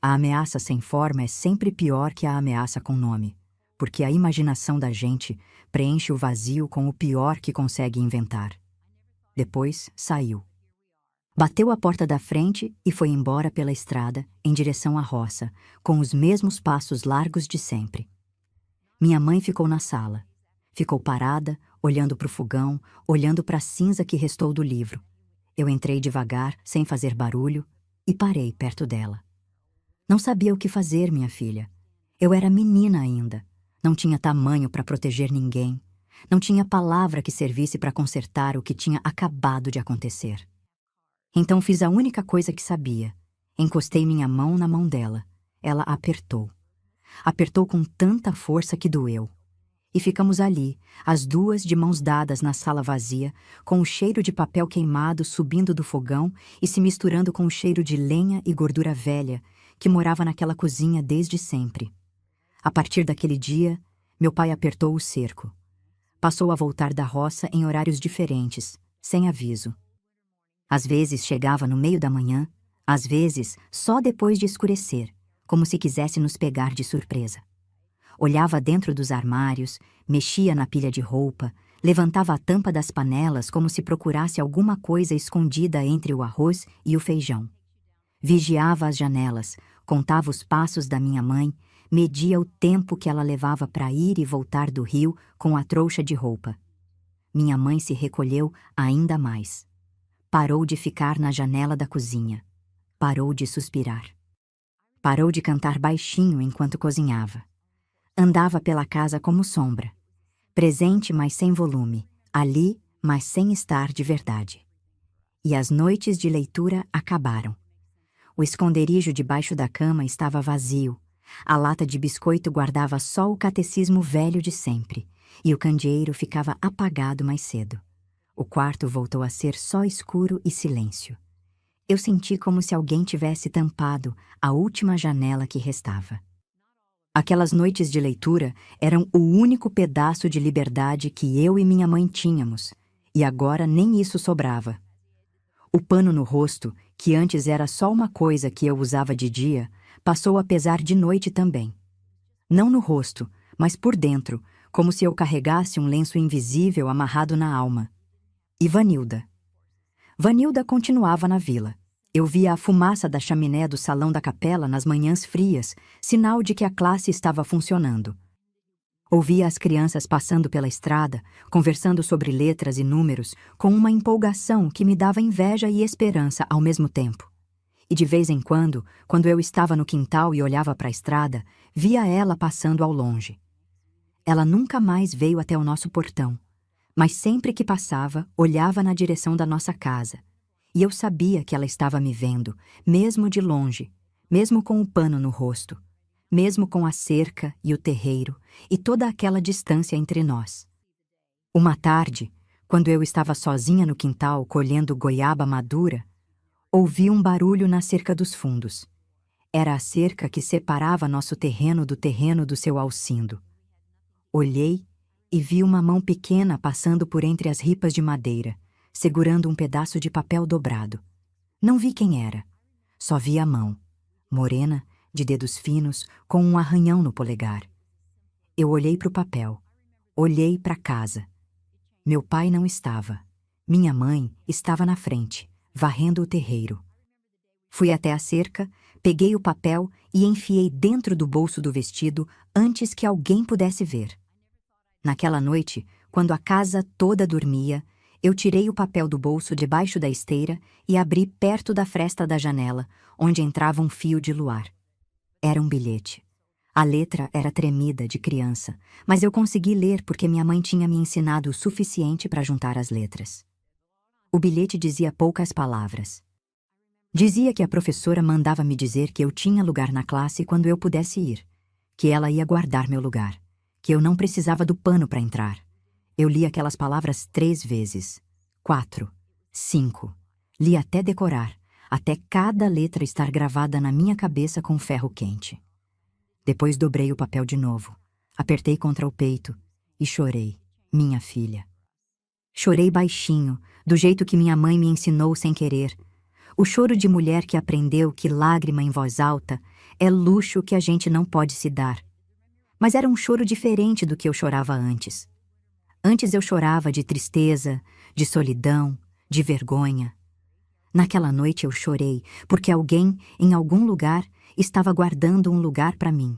A ameaça sem forma é sempre pior que a ameaça com nome, porque a imaginação da gente preenche o vazio com o pior que consegue inventar. Depois, saiu. Bateu a porta da frente e foi embora pela estrada, em direção à roça, com os mesmos passos largos de sempre. Minha mãe ficou na sala. Ficou parada, olhando para o fogão, olhando para a cinza que restou do livro. Eu entrei devagar, sem fazer barulho, e parei perto dela. Não sabia o que fazer, minha filha. Eu era menina ainda. Não tinha tamanho para proteger ninguém. Não tinha palavra que servisse para consertar o que tinha acabado de acontecer. Então fiz a única coisa que sabia. Encostei minha mão na mão dela. Ela apertou. Apertou com tanta força que doeu. E ficamos ali, as duas de mãos dadas na sala vazia, com o cheiro de papel queimado subindo do fogão e se misturando com o cheiro de lenha e gordura velha que morava naquela cozinha desde sempre. A partir daquele dia, meu pai apertou o cerco. Passou a voltar da roça em horários diferentes, sem aviso. Às vezes chegava no meio da manhã, às vezes só depois de escurecer, como se quisesse nos pegar de surpresa. Olhava dentro dos armários, mexia na pilha de roupa, levantava a tampa das panelas como se procurasse alguma coisa escondida entre o arroz e o feijão. Vigiava as janelas, contava os passos da minha mãe, media o tempo que ela levava para ir e voltar do rio com a trouxa de roupa. Minha mãe se recolheu ainda mais. Parou de ficar na janela da cozinha. Parou de suspirar. Parou de cantar baixinho enquanto cozinhava. Andava pela casa como sombra. Presente, mas sem volume. Ali, mas sem estar de verdade. E as noites de leitura acabaram. O esconderijo debaixo da cama estava vazio. A lata de biscoito guardava só o catecismo velho de sempre, e o candeeiro ficava apagado mais cedo. O quarto voltou a ser só escuro e silêncio. Eu senti como se alguém tivesse tampado a última janela que restava. Aquelas noites de leitura eram o único pedaço de liberdade que eu e minha mãe tínhamos, e agora nem isso sobrava. O pano no rosto, que antes era só uma coisa que eu usava de dia, passou a pesar de noite também. Não no rosto, mas por dentro, como se eu carregasse um lenço invisível amarrado na alma. E Vanilda. Vanilda continuava na vila. Eu via a fumaça da chaminé do salão da capela nas manhãs frias, sinal de que a classe estava funcionando. Ouvia as crianças passando pela estrada, conversando sobre letras e números, com uma empolgação que me dava inveja e esperança ao mesmo tempo. E de vez em quando eu estava no quintal e olhava para a estrada, via ela passando ao longe. Ela nunca mais veio até o nosso portão, mas sempre que passava, olhava na direção da nossa casa. E eu sabia que ela estava me vendo, mesmo de longe, mesmo com o pano no rosto, mesmo com a cerca e o terreiro e toda aquela distância entre nós. Uma tarde, quando eu estava sozinha no quintal colhendo goiaba madura, ouvi um barulho na cerca dos fundos. Era a cerca que separava nosso terreno do seu Alcindo. Olhei e vi uma mão pequena passando por entre as ripas de madeira, segurando um pedaço de papel dobrado. Não vi quem era, só vi a mão. morena, de dedos finos, com um arranhão no polegar. Eu olhei para o papel. Olhei para casa. Meu pai não estava. Minha mãe estava na frente, varrendo o terreiro. Fui até a cerca, peguei o papel e enfiei dentro do bolso do vestido antes que alguém pudesse ver. Naquela noite, quando a casa toda dormia, eu tirei o papel do bolso debaixo da esteira e abri perto da fresta da janela, onde entrava um fio de luar. Era um bilhete. A letra era tremida, de criança, mas eu consegui ler porque minha mãe tinha me ensinado o suficiente para juntar as letras. O bilhete dizia poucas palavras. Dizia que a professora mandava me dizer que eu tinha lugar na classe quando eu pudesse ir, que ela ia guardar meu lugar, que eu não precisava do pano para entrar. Eu li aquelas palavras 3 vezes, 4, 5. Li até decorar, até cada letra estar gravada na minha cabeça com ferro quente. Depois dobrei o papel de novo, apertei contra o peito e chorei, minha filha. Chorei baixinho, do jeito que minha mãe me ensinou sem querer. O choro de mulher que aprendeu que lágrima em voz alta é luxo que a gente não pode se dar. Mas era um choro diferente do que eu chorava antes. Antes eu chorava de tristeza, de solidão, de vergonha. Naquela noite eu chorei porque alguém, em algum lugar, estava guardando um lugar para mim.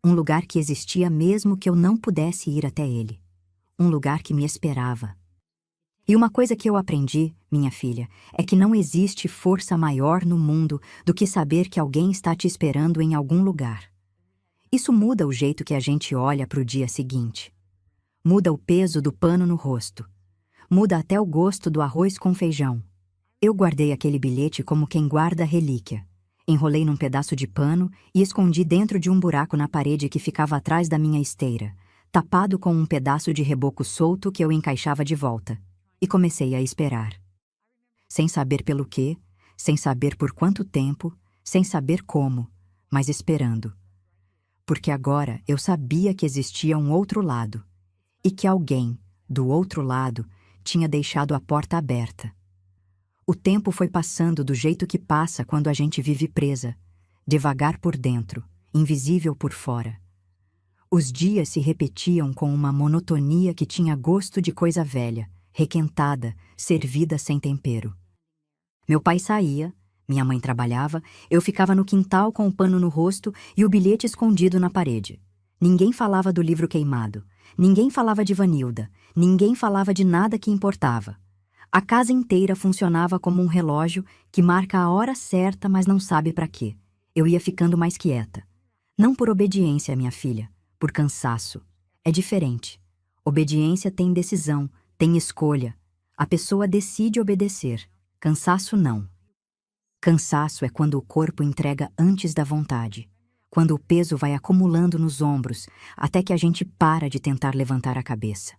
Um lugar que existia mesmo que eu não pudesse ir até ele. Um lugar que me esperava. E uma coisa que eu aprendi, minha filha, é que não existe força maior no mundo do que saber que alguém está te esperando em algum lugar. Isso muda o jeito que a gente olha para o dia seguinte. Muda o peso do pano no rosto. Muda até o gosto do arroz com feijão. Eu guardei aquele bilhete como quem guarda relíquia. Enrolei num pedaço de pano e escondi dentro de um buraco na parede que ficava atrás da minha esteira, tapado com um pedaço de reboco solto que eu encaixava de volta. E comecei a esperar. Sem saber pelo quê, sem saber por quanto tempo, sem saber como, mas esperando. Porque agora eu sabia que existia um outro lado, e que alguém, do outro lado, tinha deixado a porta aberta. O tempo foi passando do jeito que passa quando a gente vive presa, devagar por dentro, invisível por fora. Os dias se repetiam com uma monotonia que tinha gosto de coisa velha, requentada, servida sem tempero. Meu pai saía, minha mãe trabalhava, eu ficava no quintal com o pano no rosto e o bilhete escondido na parede. Ninguém falava do livro queimado, ninguém falava de Vanilda, ninguém falava de nada que importava. A casa inteira funcionava como um relógio que marca a hora certa, mas não sabe para quê. Eu ia ficando mais quieta. Não por obediência, minha filha, por cansaço. É diferente. Obediência tem decisão, tem escolha. A pessoa decide obedecer. Cansaço não. Cansaço é quando o corpo entrega antes da vontade. Quando o peso vai acumulando nos ombros, até que a gente para de tentar levantar a cabeça.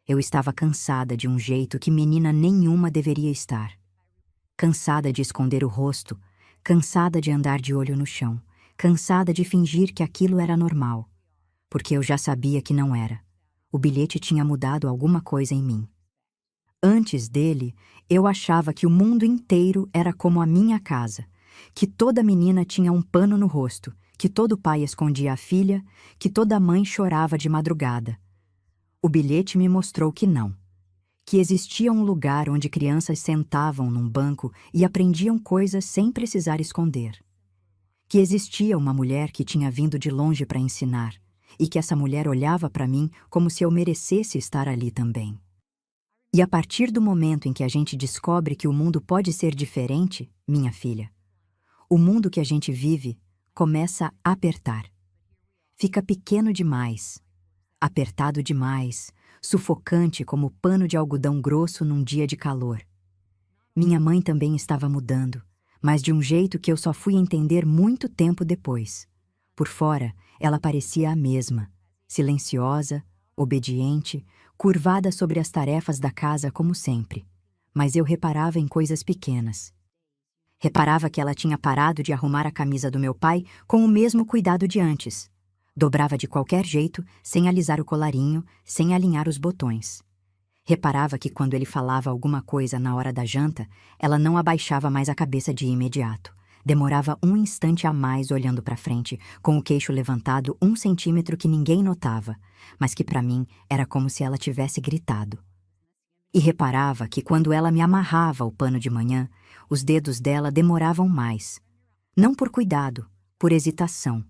Eu estava cansada de um jeito que menina nenhuma deveria estar. Cansada de esconder o rosto, cansada de andar de olho no chão, cansada de fingir que aquilo era normal. Porque eu já sabia que não era. O bilhete tinha mudado alguma coisa em mim. Antes dele, eu achava que o mundo inteiro era como a minha casa, que toda menina tinha um pano no rosto, que todo pai escondia a filha, que toda mãe chorava de madrugada. O bilhete me mostrou que não, que existia um lugar onde crianças sentavam num banco e aprendiam coisas sem precisar esconder. Que existia uma mulher que tinha vindo de longe para ensinar, e que essa mulher olhava para mim como se eu merecesse estar ali também. E a partir do momento em que a gente descobre que o mundo pode ser diferente, minha filha, o mundo que a gente vive começa a apertar. Fica pequeno demais, apertado demais, sufocante como pano de algodão grosso num dia de calor. Minha mãe também estava mudando, mas de um jeito que eu só fui entender muito tempo depois. Por fora, ela parecia a mesma, silenciosa, obediente, curvada sobre as tarefas da casa como sempre. Mas eu reparava em coisas pequenas. Reparava que ela tinha parado de arrumar a camisa do meu pai com o mesmo cuidado de antes. Dobrava de qualquer jeito, sem alisar o colarinho, sem alinhar os botões. Reparava que quando ele falava alguma coisa na hora da janta, ela não abaixava mais a cabeça de imediato. Demorava um instante a mais olhando para frente, com o queixo levantado 1 centímetro que ninguém notava, mas que para mim era como se ela tivesse gritado. E reparava que quando ela me amarrava o pano de manhã, os dedos dela demoravam mais. Não por cuidado, por hesitação.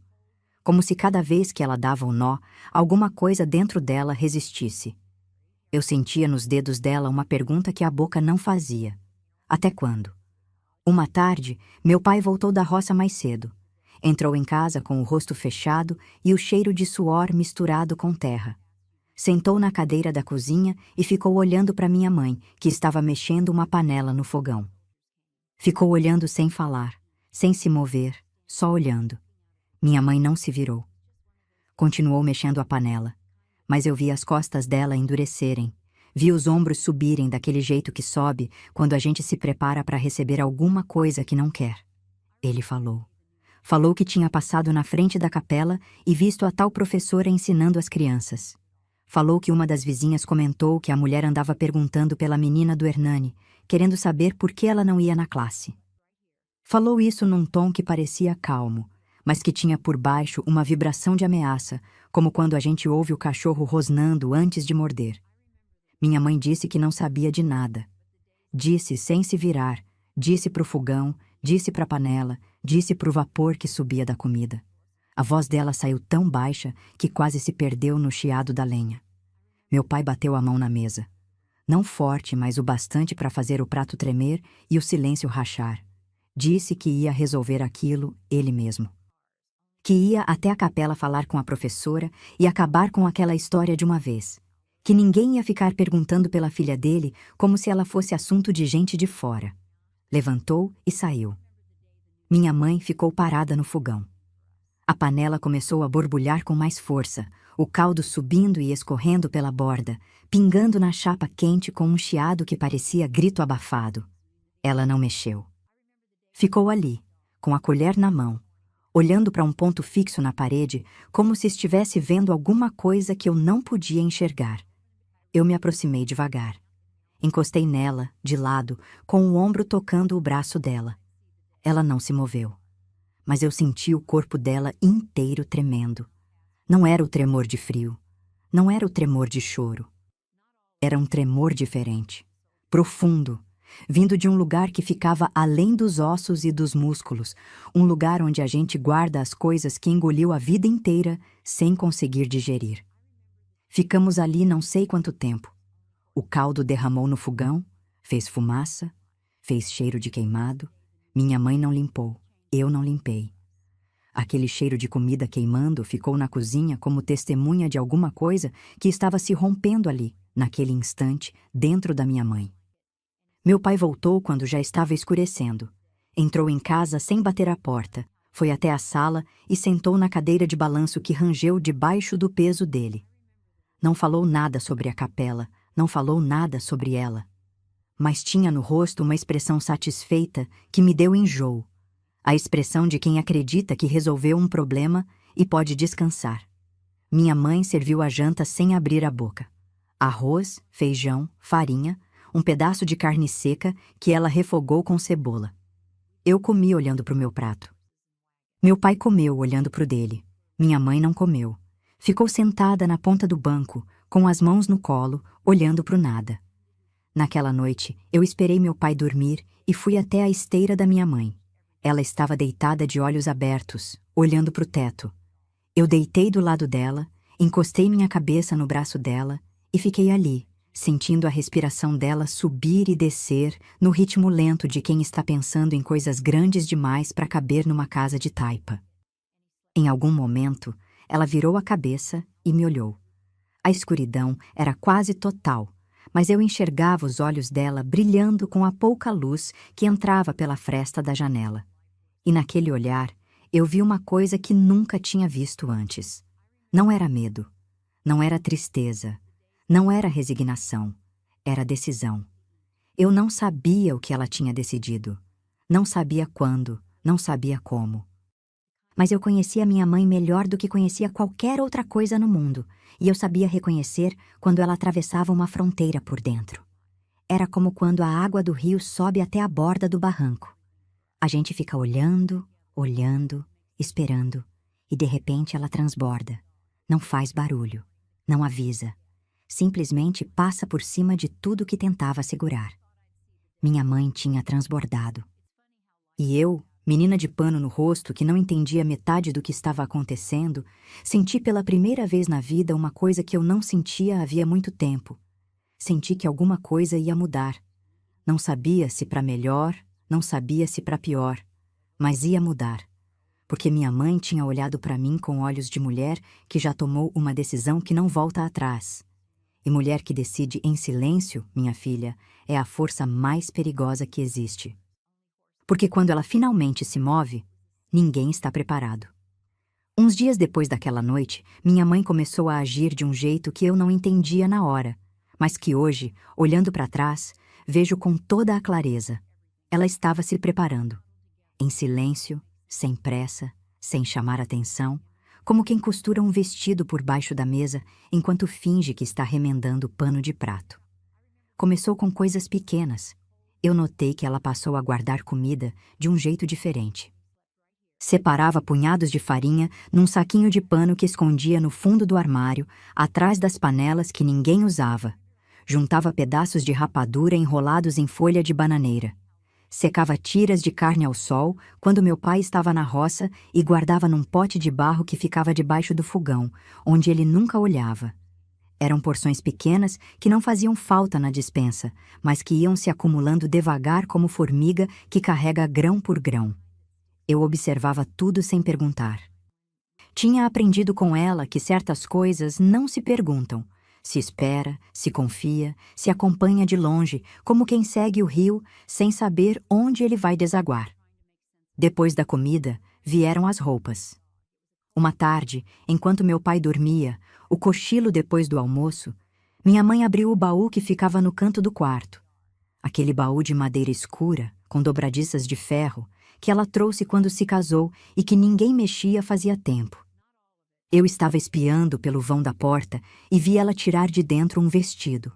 Como se cada vez que ela dava o nó, alguma coisa dentro dela resistisse. Eu sentia nos dedos dela uma pergunta que a boca não fazia. Até quando? Uma tarde, meu pai voltou da roça mais cedo. Entrou em casa com o rosto fechado e o cheiro de suor misturado com terra. Sentou na cadeira da cozinha e ficou olhando para minha mãe, que estava mexendo uma panela no fogão. Ficou olhando sem falar, sem se mover, só olhando. Minha mãe não se virou. Continuou mexendo a panela, mas eu vi as costas dela endurecerem. Vi os ombros subirem daquele jeito que sobe quando a gente se prepara para receber alguma coisa que não quer. Ele falou. Falou que tinha passado na frente da capela e visto a tal professora ensinando as crianças. Falou que uma das vizinhas comentou que a mulher andava perguntando pela menina do Hernani, querendo saber por que ela não ia na classe. Falou isso num tom que parecia calmo, mas que tinha por baixo uma vibração de ameaça, como quando a gente ouve o cachorro rosnando antes de morder. Minha mãe disse que não sabia de nada. Disse sem se virar, disse pro fogão, disse pra panela, disse pro vapor que subia da comida. A voz dela saiu tão baixa que quase se perdeu no chiado da lenha. Meu pai bateu a mão na mesa. Não forte, mas o bastante para fazer o prato tremer e o silêncio rachar. Disse que ia resolver aquilo ele mesmo. Que ia até a capela falar com a professora e acabar com aquela história de uma vez. Que ninguém ia ficar perguntando pela filha dele como se ela fosse assunto de gente de fora. Levantou e saiu. Minha mãe ficou parada no fogão. A panela começou a borbulhar com mais força, o caldo subindo e escorrendo pela borda, pingando na chapa quente com um chiado que parecia grito abafado. Ela não mexeu. Ficou ali, com a colher na mão, olhando para um ponto fixo na parede, como se estivesse vendo alguma coisa que eu não podia enxergar. Eu me aproximei devagar. Encostei nela, de lado, com o ombro tocando o braço dela. Ela não se moveu. Mas eu senti o corpo dela inteiro tremendo. Não era o tremor de frio. Não era o tremor de choro. Era um tremor diferente, profundo, vindo de um lugar que ficava além dos ossos e dos músculos, um lugar onde a gente guarda as coisas que engoliu a vida inteira sem conseguir digerir. Ficamos ali não sei quanto tempo. O caldo derramou no fogão, fez fumaça, fez cheiro de queimado. Minha mãe não limpou, eu não limpei. Aquele cheiro de comida queimando ficou na cozinha como testemunha de alguma coisa que estava se rompendo ali, naquele instante, dentro da minha mãe. Meu pai voltou quando já estava escurecendo. Entrou em casa sem bater a porta, foi até a sala e sentou na cadeira de balanço que rangeu debaixo do peso dele. Não falou nada sobre a capela, não falou nada sobre ela. Mas tinha no rosto uma expressão satisfeita que me deu enjoo. A expressão de quem acredita que resolveu um problema e pode descansar. Minha mãe serviu a janta sem abrir a boca. Arroz, feijão, farinha, um pedaço de carne seca que ela refogou com cebola. Eu comi olhando para o meu prato. Meu pai comeu olhando para o dele. Minha mãe não comeu. Ficou sentada na ponta do banco, com as mãos no colo, olhando para o nada. Naquela noite, eu esperei meu pai dormir e fui até a esteira da minha mãe. Ela estava deitada de olhos abertos, olhando para o teto. Eu deitei do lado dela, encostei minha cabeça no braço dela e fiquei ali, sentindo a respiração dela subir e descer no ritmo lento de quem está pensando em coisas grandes demais para caber numa casa de taipa. Em algum momento, ela virou a cabeça e me olhou. A escuridão era quase total, mas eu enxergava os olhos dela brilhando com a pouca luz que entrava pela fresta da janela. E naquele olhar, eu vi uma coisa que nunca tinha visto antes. Não era medo, não era tristeza, não era resignação, era decisão. Eu não sabia o que ela tinha decidido. Não sabia quando, não sabia como. Mas eu conhecia minha mãe melhor do que conhecia qualquer outra coisa no mundo, e eu sabia reconhecer quando ela atravessava uma fronteira por dentro. Era como quando a água do rio sobe até a borda do barranco. A gente fica olhando, olhando, esperando, e de repente ela transborda. Não faz barulho, não avisa. Simplesmente passa por cima de tudo que tentava segurar. Minha mãe tinha transbordado. E eu, menina de pano no rosto que não entendia metade do que estava acontecendo, senti pela primeira vez na vida uma coisa que eu não sentia havia muito tempo. Senti que alguma coisa ia mudar. Não sabia se para melhor, não sabia se para pior, mas ia mudar. Porque minha mãe tinha olhado para mim com olhos de mulher que já tomou uma decisão que não volta atrás. E mulher que decide em silêncio, minha filha, é a força mais perigosa que existe. Porque quando ela finalmente se move, ninguém está preparado. Uns dias depois daquela noite, minha mãe começou a agir de um jeito que eu não entendia na hora, mas que hoje, olhando para trás, vejo com toda a clareza. Ela estava se preparando. Em silêncio, sem pressa, sem chamar atenção, como quem costura um vestido por baixo da mesa enquanto finge que está remendando pano de prato. Começou com coisas pequenas. Eu notei que ela passou a guardar comida de um jeito diferente. Separava punhados de farinha num saquinho de pano que escondia no fundo do armário, atrás das panelas que ninguém usava. Juntava pedaços de rapadura enrolados em folha de bananeira. Secava tiras de carne ao sol quando meu pai estava na roça e guardava num pote de barro que ficava debaixo do fogão, onde ele nunca olhava. Eram porções pequenas que não faziam falta na despensa, mas que iam se acumulando devagar como formiga que carrega grão por grão. Eu observava tudo sem perguntar. Tinha aprendido com ela que certas coisas não se perguntam. Se espera, se confia, se acompanha de longe, como quem segue o rio sem saber onde ele vai desaguar. Depois da comida, vieram as roupas. Uma tarde, enquanto meu pai dormia, o cochilo depois do almoço, minha mãe abriu o baú que ficava no canto do quarto. Aquele baú de madeira escura, com dobradiças de ferro, que ela trouxe quando se casou e que ninguém mexia fazia tempo. Eu estava espiando pelo vão da porta e vi ela tirar de dentro um vestido.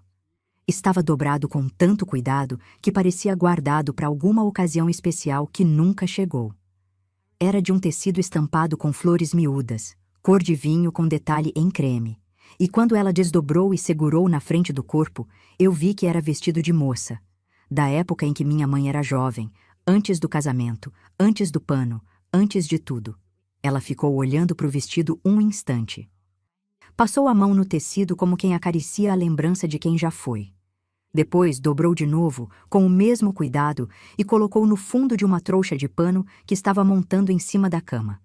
Estava dobrado com tanto cuidado que parecia guardado para alguma ocasião especial que nunca chegou. Era de um tecido estampado com flores miúdas, cor de vinho com detalhe em creme. E quando ela desdobrou e segurou na frente do corpo, eu vi que era vestido de moça. Da época em que minha mãe era jovem, antes do casamento, antes do pano, antes de tudo. Ela ficou olhando para o vestido um instante. Passou a mão no tecido como quem acaricia a lembrança de quem já foi. Depois dobrou de novo, com o mesmo cuidado, e colocou no fundo de uma trouxa de pano que estava montando em cima da cama.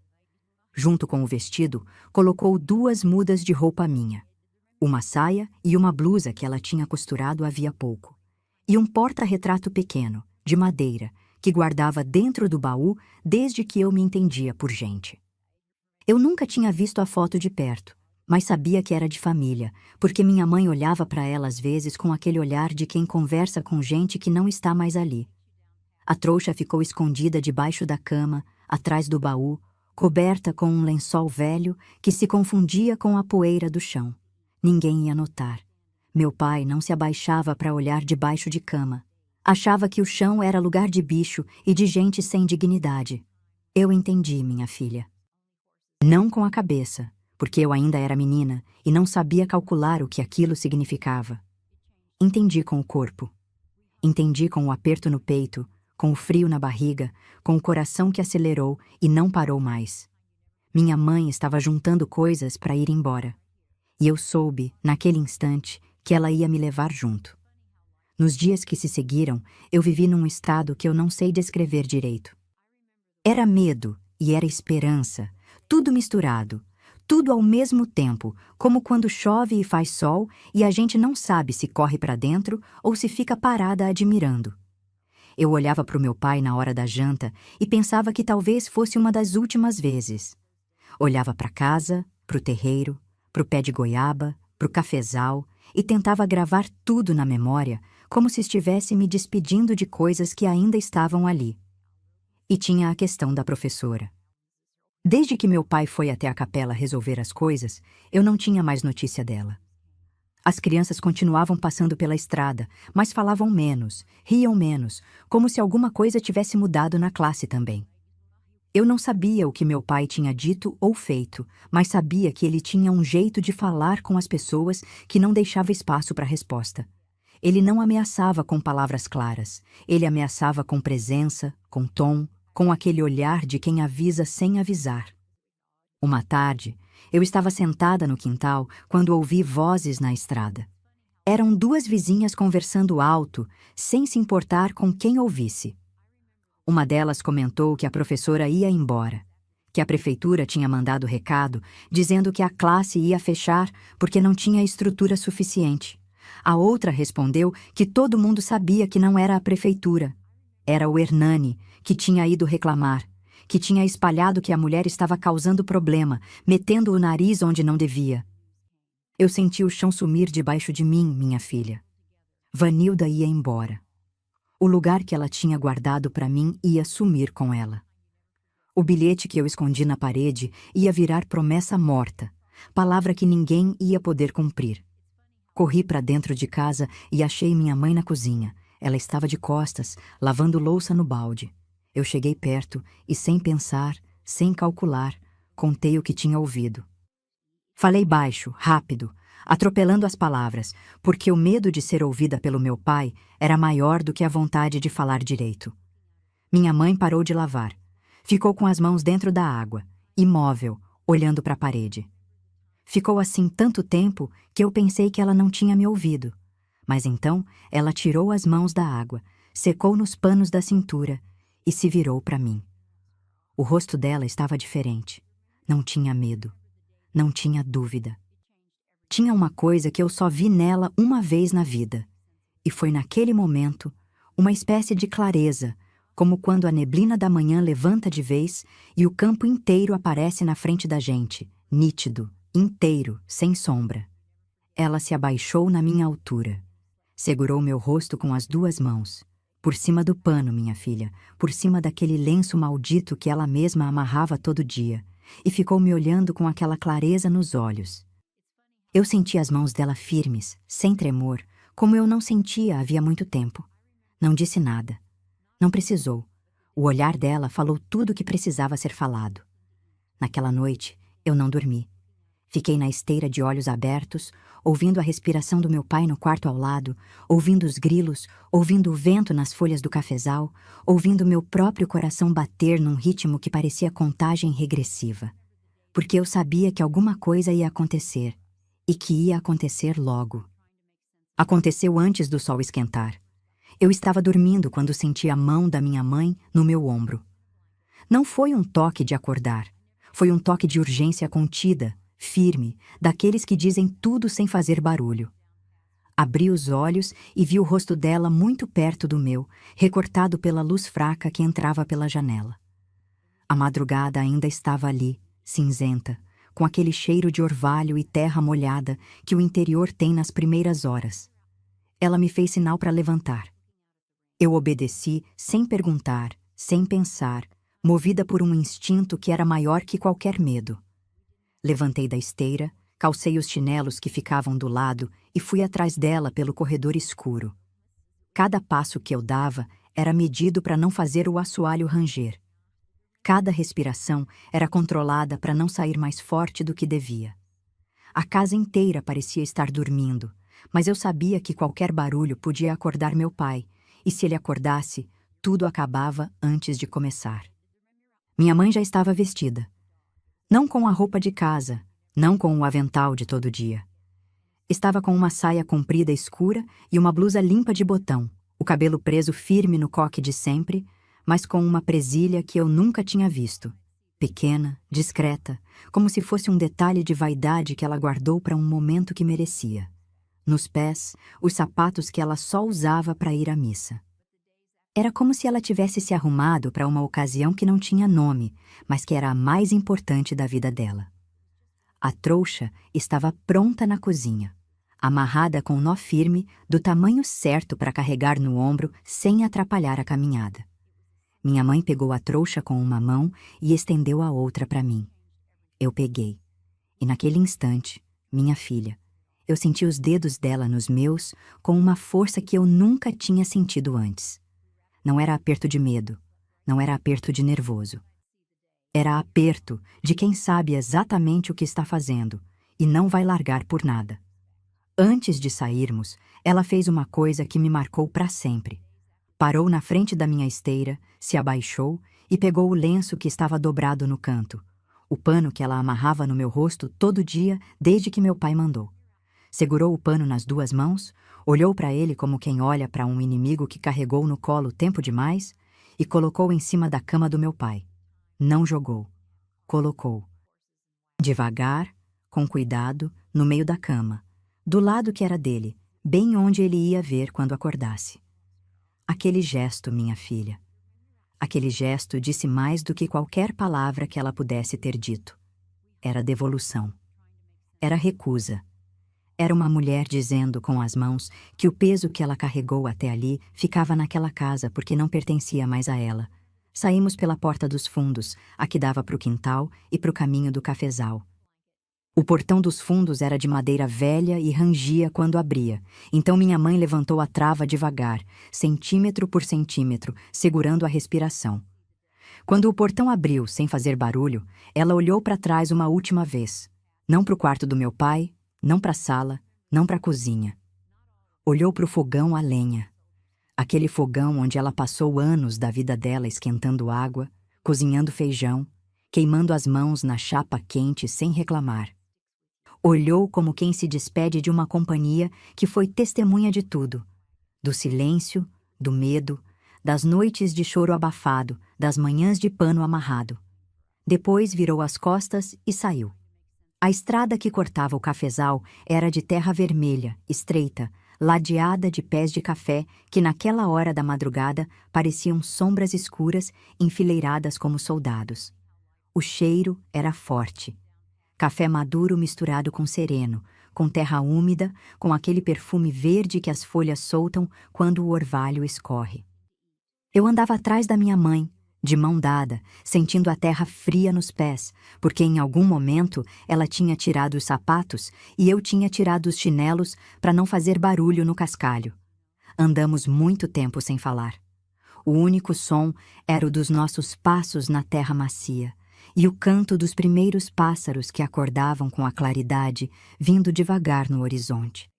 Junto com o vestido, colocou 2 mudas de roupa minha. Uma saia e uma blusa que ela tinha costurado havia pouco. E um porta-retrato pequeno, de madeira, que guardava dentro do baú desde que eu me entendia por gente. Eu nunca tinha visto a foto de perto, mas sabia que era de família, porque minha mãe olhava para ela às vezes com aquele olhar de quem conversa com gente que não está mais ali. A trouxa ficou escondida debaixo da cama, atrás do baú, coberta com um lençol velho que se confundia com a poeira do chão. Ninguém ia notar. Meu pai não se abaixava para olhar debaixo de cama. Achava que o chão era lugar de bicho e de gente sem dignidade. Eu entendi, minha filha. Não com a cabeça, porque eu ainda era menina e não sabia calcular o que aquilo significava. Entendi com o corpo. Entendi com o aperto no peito, com o frio na barriga, com o coração que acelerou e não parou mais. Minha mãe estava juntando coisas para ir embora. E eu soube, naquele instante, que ela ia me levar junto. Nos dias que se seguiram, eu vivi num estado que eu não sei descrever direito. Era medo e era esperança, tudo misturado, tudo ao mesmo tempo, como quando chove e faz sol e a gente não sabe se corre para dentro ou se fica parada admirando. Eu olhava para o meu pai na hora da janta e pensava que talvez fosse uma das últimas vezes. Olhava para casa, para o terreiro, para o pé de goiaba, para o cafezal e tentava gravar tudo na memória, como se estivesse me despedindo de coisas que ainda estavam ali. E tinha a questão da professora. Desde que meu pai foi até a capela resolver as coisas, eu não tinha mais notícia dela. As crianças continuavam passando pela estrada, mas falavam menos, riam menos, como se alguma coisa tivesse mudado na classe também. Eu não sabia o que meu pai tinha dito ou feito, mas sabia que ele tinha um jeito de falar com as pessoas que não deixava espaço para resposta. Ele não ameaçava com palavras claras, ele ameaçava com presença, com tom, com aquele olhar de quem avisa sem avisar. Uma tarde, eu estava sentada no quintal quando ouvi vozes na estrada. Eram duas vizinhas conversando alto, sem se importar com quem ouvisse. Uma delas comentou que a professora ia embora, que a prefeitura tinha mandado recado dizendo que a classe ia fechar porque não tinha estrutura suficiente. A outra respondeu que todo mundo sabia que não era a prefeitura. Era o Hernani, que tinha ido reclamar, que tinha espalhado que a mulher estava causando problema, metendo o nariz onde não devia. Eu senti o chão sumir debaixo de mim, minha filha. Vanilda ia embora. O lugar que ela tinha guardado para mim ia sumir com ela. O bilhete que eu escondi na parede ia virar promessa morta, palavra que ninguém ia poder cumprir. Corri para dentro de casa e achei minha mãe na cozinha. Ela estava de costas, lavando louça no balde. Eu cheguei perto e, sem pensar, sem calcular, contei o que tinha ouvido. Falei baixo, rápido, atropelando as palavras, porque o medo de ser ouvida pelo meu pai era maior do que a vontade de falar direito. Minha mãe parou de lavar. Ficou com as mãos dentro da água, imóvel, olhando para a parede. Ficou assim tanto tempo que eu pensei que ela não tinha me ouvido. Mas então ela tirou as mãos da água, secou nos panos da cintura e se virou para mim. O rosto dela estava diferente. Não tinha medo. Não tinha dúvida. Tinha uma coisa que eu só vi nela uma vez na vida. E foi naquele momento uma espécie de clareza, como quando a neblina da manhã levanta de vez e o campo inteiro aparece na frente da gente, nítido, inteiro, sem sombra. Ela se abaixou na minha altura. Segurou meu rosto com as duas mãos. Por cima do pano, minha filha, por cima daquele lenço maldito que ela mesma amarrava todo dia, e ficou me olhando com aquela clareza nos olhos. Eu senti as mãos dela firmes, sem tremor, como eu não sentia havia muito tempo. Não disse nada. Não precisou. O olhar dela falou tudo o que precisava ser falado. Naquela noite, eu não dormi. Fiquei na esteira de olhos abertos, ouvindo a respiração do meu pai no quarto ao lado, ouvindo os grilos, ouvindo o vento nas folhas do cafezal, ouvindo meu próprio coração bater num ritmo que parecia contagem regressiva. Porque eu sabia que alguma coisa ia acontecer, e que ia acontecer logo. Aconteceu antes do sol esquentar. Eu estava dormindo quando senti a mão da minha mãe no meu ombro. Não foi um toque de acordar, foi um toque de urgência contida, firme, daqueles que dizem tudo sem fazer barulho. Abri os olhos e vi o rosto dela muito perto do meu, recortado pela luz fraca que entrava pela janela. A madrugada ainda estava ali, cinzenta, com aquele cheiro de orvalho e terra molhada que o interior tem nas primeiras horas. Ela me fez sinal para levantar. Eu obedeci sem perguntar, sem pensar, movida por um instinto que era maior que qualquer medo. Levantei da esteira, calcei os chinelos que ficavam do lado e fui atrás dela pelo corredor escuro. Cada passo que eu dava era medido para não fazer o assoalho ranger. Cada respiração era controlada para não sair mais forte do que devia. A casa inteira parecia estar dormindo, mas eu sabia que qualquer barulho podia acordar meu pai, e se ele acordasse, tudo acabava antes de começar. Minha mãe já estava vestida. Não com a roupa de casa, não com o avental de todo dia. Estava com uma saia comprida escura e uma blusa limpa de botão, o cabelo preso firme no coque de sempre, mas com uma presilha que eu nunca tinha visto. Pequena, discreta, como se fosse um detalhe de vaidade que ela guardou para um momento que merecia. Nos pés, os sapatos que ela só usava para ir à missa. Era como se ela tivesse se arrumado para uma ocasião que não tinha nome, mas que era a mais importante da vida dela. A trouxa estava pronta na cozinha, amarrada com um nó firme do tamanho certo para carregar no ombro sem atrapalhar a caminhada. Minha mãe pegou a trouxa com uma mão e estendeu a outra para mim. Eu peguei. E naquele instante, minha filha, Eu senti os dedos dela nos meus com uma força que eu nunca tinha sentido antes. Não era aperto de medo, não era aperto de nervoso. Era aperto de quem sabe exatamente o que está fazendo e não vai largar por nada. Antes de sairmos, ela fez uma coisa que me marcou para sempre. Parou na frente da minha esteira, se abaixou e pegou o lenço que estava dobrado no canto, o pano que ela amarrava no meu rosto todo dia desde que meu pai mandou. Segurou o pano nas duas mãos, olhou para ele como quem olha para um inimigo que carregou no colo tempo demais e colocou em cima da cama do meu pai. Não jogou, colocou. Devagar, com cuidado, no meio da cama, do lado que era dele, bem onde ele ia ver quando acordasse. Aquele gesto, minha filha. Aquele gesto disse mais do que qualquer palavra que ela pudesse ter dito. Era devolução. Era recusa. Era uma mulher dizendo com as mãos que o peso que ela carregou até ali ficava naquela casa porque não pertencia mais a ela. Saímos pela porta dos fundos, a que dava para o quintal e para o caminho do cafezal. O portão dos fundos era de madeira velha e rangia quando abria, então minha mãe levantou a trava devagar, centímetro por centímetro, segurando a respiração. Quando o portão abriu sem fazer barulho, ela olhou para trás uma última vez. Não para o quarto do meu pai, não para a sala, não para a cozinha. Olhou para o fogão a lenha. Aquele fogão onde ela passou anos da vida dela esquentando água, cozinhando feijão, queimando as mãos na chapa quente sem reclamar. Olhou como quem se despede de uma companhia que foi testemunha de tudo. Do silêncio, do medo, das noites de choro abafado, das manhãs de pano amarrado. Depois virou as costas e saiu. A estrada que cortava o cafezal era de terra vermelha, estreita, ladeada de pés de café que naquela hora da madrugada pareciam sombras escuras enfileiradas como soldados. O cheiro era forte. Café maduro misturado com sereno, com terra úmida, com aquele perfume verde que as folhas soltam quando o orvalho escorre. Eu andava atrás da minha mãe, de mão dada, sentindo a terra fria nos pés, porque em algum momento ela tinha tirado os sapatos e eu tinha tirado os chinelos para não fazer barulho no cascalho. Andamos muito tempo sem falar. O único som era o dos nossos passos na terra macia, e o canto dos primeiros pássaros que acordavam com a claridade vindo devagar no horizonte.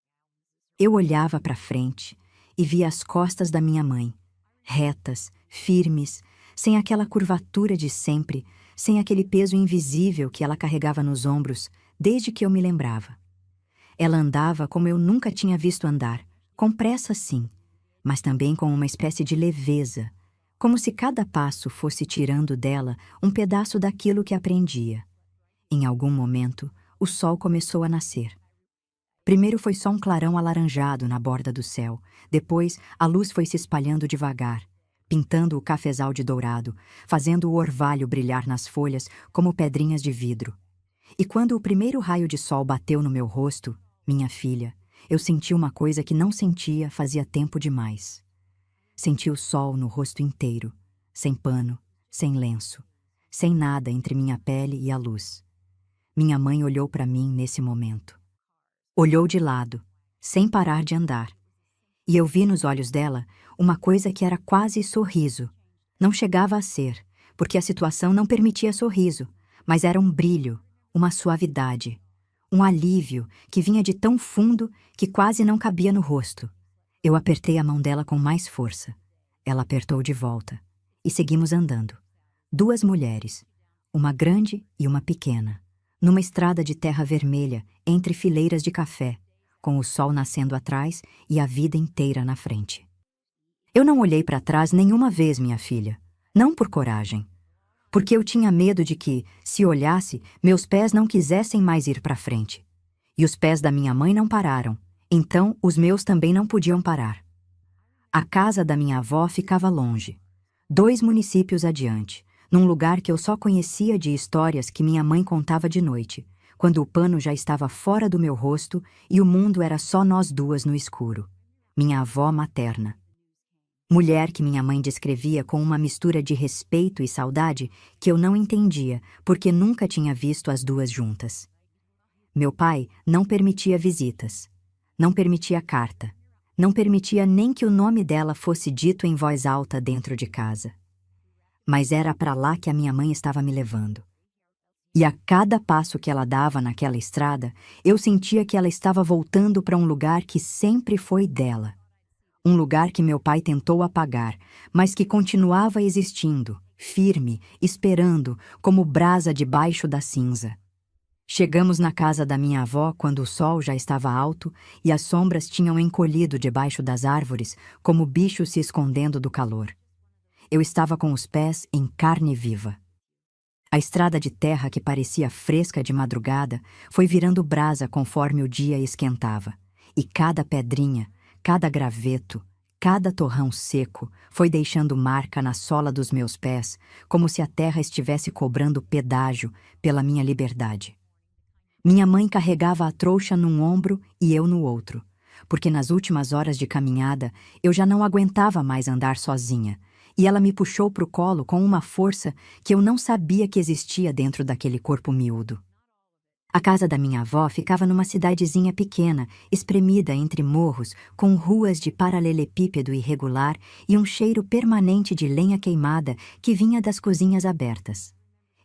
Eu olhava para frente e via as costas da minha mãe, retas, firmes, sem aquela curvatura de sempre, sem aquele peso invisível que ela carregava nos ombros desde que eu me lembrava. Ela andava como eu nunca tinha visto andar, com pressa sim, mas também com uma espécie de leveza, como se cada passo fosse tirando dela um pedaço daquilo que aprendia. Em algum momento, o sol começou a nascer. Primeiro foi só um clarão alaranjado na borda do céu, depois a luz foi se espalhando devagar, pintando o cafezal de dourado, fazendo o orvalho brilhar nas folhas como pedrinhas de vidro. E quando o primeiro raio de sol bateu no meu rosto, minha filha, eu senti uma coisa que não sentia fazia tempo demais. Senti o sol no rosto inteiro, sem pano, sem lenço, sem nada entre minha pele e a luz. Minha mãe olhou para mim nesse momento. Olhou de lado, sem parar de andar. E eu vi nos olhos dela uma coisa que era quase sorriso. Não chegava a ser, porque a situação não permitia sorriso, mas era um brilho, uma suavidade, um alívio que vinha de tão fundo que quase não cabia no rosto. Eu apertei a mão dela com mais força. Ela apertou de volta. E seguimos andando. Duas mulheres, uma grande e uma pequena, numa estrada de terra vermelha, entre fileiras de café, com o sol nascendo atrás e a vida inteira na frente. Eu não olhei para trás nenhuma vez, minha filha. Não por coragem. Porque eu tinha medo de que, se olhasse, meus pés não quisessem mais ir para frente. E os pés da minha mãe não pararam. Então, os meus também não podiam parar. A casa da minha avó ficava longe, 2 municípios adiante, num lugar que eu só conhecia de histórias que minha mãe contava de noite, quando o pano já estava fora do meu rosto e o mundo era só nós duas no escuro. Minha avó materna. Mulher que minha mãe descrevia com uma mistura de respeito e saudade que eu não entendia, porque nunca tinha visto as duas juntas. Meu pai não permitia visitas, não permitia carta, não permitia nem que o nome dela fosse dito em voz alta dentro de casa. Mas era para lá que a minha mãe estava me levando. E a cada passo que ela dava naquela estrada, eu sentia que ela estava voltando para um lugar que sempre foi dela. Um lugar que meu pai tentou apagar, mas que continuava existindo, firme, esperando, como brasa debaixo da cinza. Chegamos na casa da minha avó quando o sol já estava alto e as sombras tinham encolhido debaixo das árvores como bichos se escondendo do calor. Eu estava com os pés em carne viva. A estrada de terra que parecia fresca de madrugada foi virando brasa conforme o dia esquentava, e cada pedrinha, cada graveto, cada torrão seco foi deixando marca na sola dos meus pés, como se a terra estivesse cobrando pedágio pela minha liberdade. Minha mãe carregava a trouxa num ombro e eu no outro, porque nas últimas horas de caminhada eu já não aguentava mais andar sozinha, e ela me puxou para o colo com uma força que eu não sabia que existia dentro daquele corpo miúdo. A casa da minha avó ficava numa cidadezinha pequena, espremida entre morros, com ruas de paralelepípedo irregular e um cheiro permanente de lenha queimada que vinha das cozinhas abertas.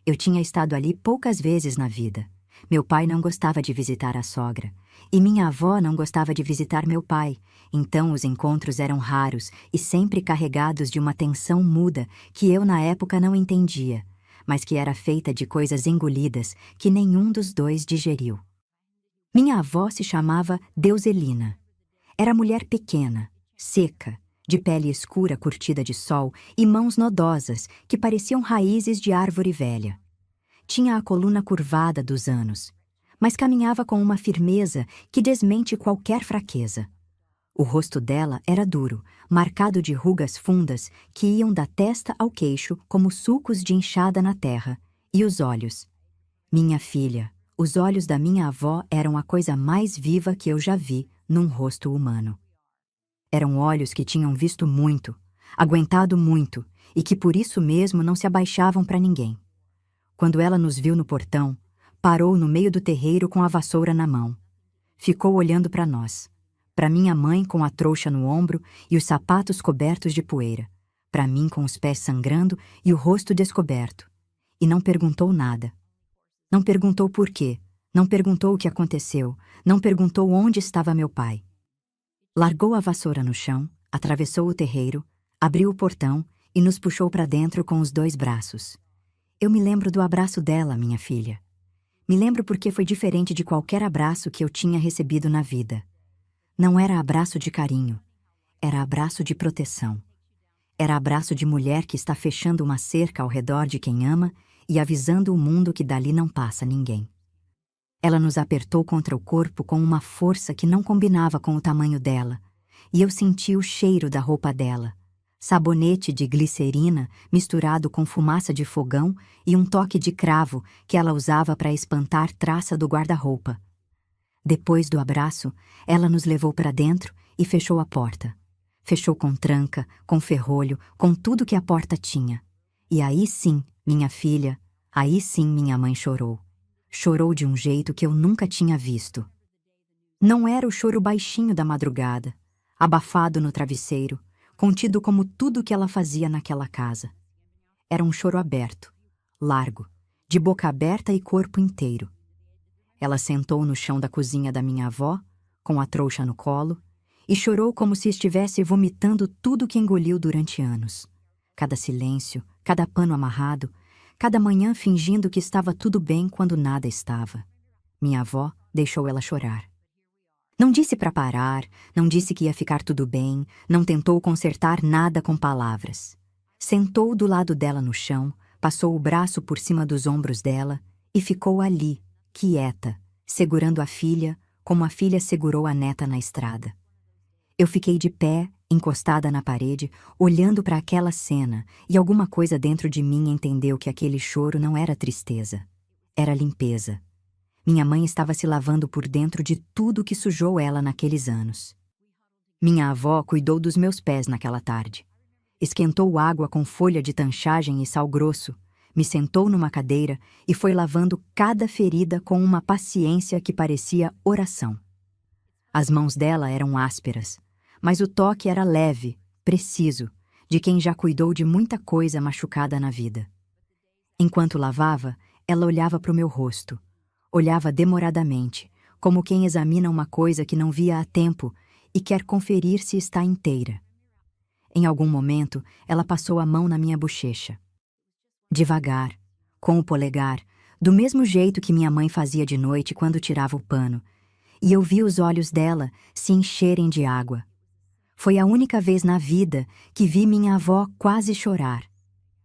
Eu tinha estado ali poucas vezes na vida. Meu pai não gostava de visitar a sogra, e minha avó não gostava de visitar meu pai, então os encontros eram raros e sempre carregados de uma tensão muda que eu na época não entendia, mas que era feita de coisas engolidas que nenhum dos dois digeriu. Minha avó se chamava Deuselina. Era mulher pequena, seca, de pele escura curtida de sol e mãos nodosas que pareciam raízes de árvore velha. Tinha a coluna curvada dos anos, mas caminhava com uma firmeza que desmente qualquer fraqueza. O rosto dela era duro, marcado de rugas fundas que iam da testa ao queixo como sulcos de enxada na terra, e os olhos. Minha filha, os olhos da minha avó eram a coisa mais viva que eu já vi num rosto humano. Eram olhos que tinham visto muito, aguentado muito, e que por isso mesmo não se abaixavam para ninguém. Quando ela nos viu no portão, parou no meio do terreiro com a vassoura na mão. Ficou olhando para nós. Para minha mãe com a trouxa no ombro e os sapatos cobertos de poeira. Para mim com os pés sangrando e o rosto descoberto. E não perguntou nada. Não perguntou por quê. Não perguntou o que aconteceu. Não perguntou onde estava meu pai. Largou a vassoura no chão, atravessou o terreiro, abriu o portão e nos puxou para dentro com os 2 braços. Eu me lembro do abraço dela, minha filha. Me lembro porque foi diferente de qualquer abraço que eu tinha recebido na vida. Não era abraço de carinho, era abraço de proteção. Era abraço de mulher que está fechando uma cerca ao redor de quem ama e avisando o mundo que dali não passa ninguém. Ela nos apertou contra o corpo com uma força que não combinava com o tamanho dela, e eu senti o cheiro da roupa dela. Sabonete de glicerina misturado com fumaça de fogão e um toque de cravo que ela usava para espantar traça do guarda-roupa. Depois do abraço, ela nos levou para dentro e fechou a porta. Fechou com tranca, com ferrolho, com tudo que a porta tinha. E aí sim, minha filha, aí sim minha mãe chorou. Chorou de um jeito que eu nunca tinha visto. Não era o choro baixinho da madrugada, abafado no travesseiro, contido como tudo que ela fazia naquela casa. Era um choro aberto, largo, de boca aberta e corpo inteiro. Ela sentou no chão da cozinha da minha avó, com a trouxa no colo, e chorou como se estivesse vomitando tudo que engoliu durante anos. Cada silêncio, cada pano amarrado, cada manhã fingindo que estava tudo bem quando nada estava. Minha avó deixou ela chorar. Não disse para parar, não disse que ia ficar tudo bem, não tentou consertar nada com palavras. Sentou do lado dela no chão, passou o braço por cima dos ombros dela e ficou ali, quieta, segurando a filha, como a filha segurou a neta na estrada. Eu fiquei de pé, encostada na parede, olhando para aquela cena, e alguma coisa dentro de mim entendeu que aquele choro não era tristeza, era limpeza. Minha mãe estava se lavando por dentro de tudo que sujou ela naqueles anos. Minha avó cuidou dos meus pés naquela tarde. Esquentou água com folha de tanchagem e sal grosso, me sentou numa cadeira e foi lavando cada ferida com uma paciência que parecia oração. As mãos dela eram ásperas, mas o toque era leve, preciso, de quem já cuidou de muita coisa machucada na vida. Enquanto lavava, ela olhava para o meu rosto. Olhava demoradamente, como quem examina uma coisa que não via há tempo e quer conferir se está inteira. Em algum momento, ela passou a mão na minha bochecha. Devagar, com o polegar, do mesmo jeito que minha mãe fazia de noite quando tirava o pano, e eu vi os olhos dela se encherem de água. Foi a única vez na vida que vi minha avó quase chorar.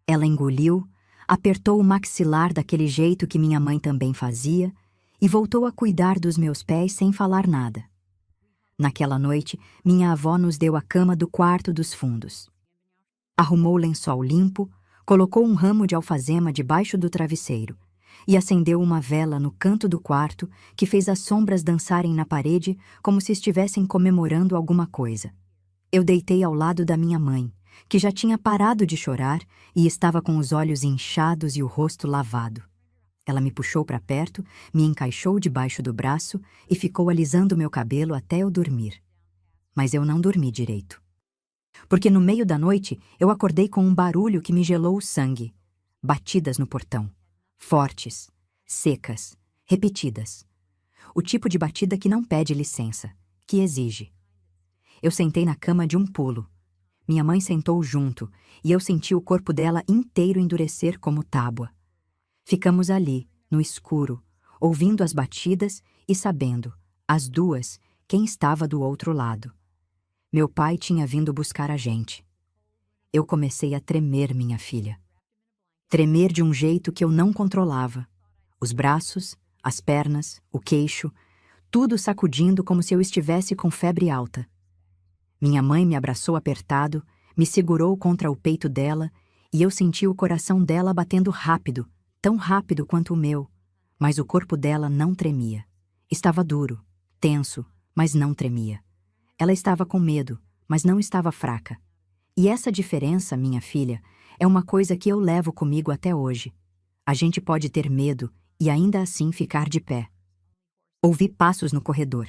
Ela engoliu, apertou o maxilar daquele jeito que minha mãe também fazia e voltou a cuidar dos meus pés sem falar nada. Naquela noite, minha avó nos deu a cama do quarto dos fundos. Arrumou o lençol limpo, colocou um ramo de alfazema debaixo do travesseiro e acendeu uma vela no canto do quarto que fez as sombras dançarem na parede como se estivessem comemorando alguma coisa. Eu deitei ao lado da minha mãe, que já tinha parado de chorar e estava com os olhos inchados e o rosto lavado. Ela me puxou para perto, me encaixou debaixo do braço e ficou alisando meu cabelo até eu dormir. Mas eu não dormi direito. Porque no meio da noite eu acordei com um barulho que me gelou o sangue. Batidas no portão. Fortes, secas, repetidas. O tipo de batida que não pede licença, que exige. Eu sentei na cama de um pulo. Minha mãe sentou junto e eu senti o corpo dela inteiro endurecer como tábua. Ficamos ali, no escuro, ouvindo as batidas e sabendo, as duas, quem estava do outro lado. Meu pai tinha vindo buscar a gente. Eu comecei a tremer, minha filha. Tremer de um jeito que eu não controlava. Os braços, as pernas, o queixo, tudo sacudindo como se eu estivesse com febre alta. Minha mãe me abraçou apertado, me segurou contra o peito dela e eu senti o coração dela batendo rápido, tão rápido quanto o meu, mas o corpo dela não tremia. Estava duro, tenso, mas não tremia. Ela estava com medo, mas não estava fraca. E essa diferença, minha filha, é uma coisa que eu levo comigo até hoje. A gente pode ter medo e ainda assim ficar de pé. Ouvi passos no corredor.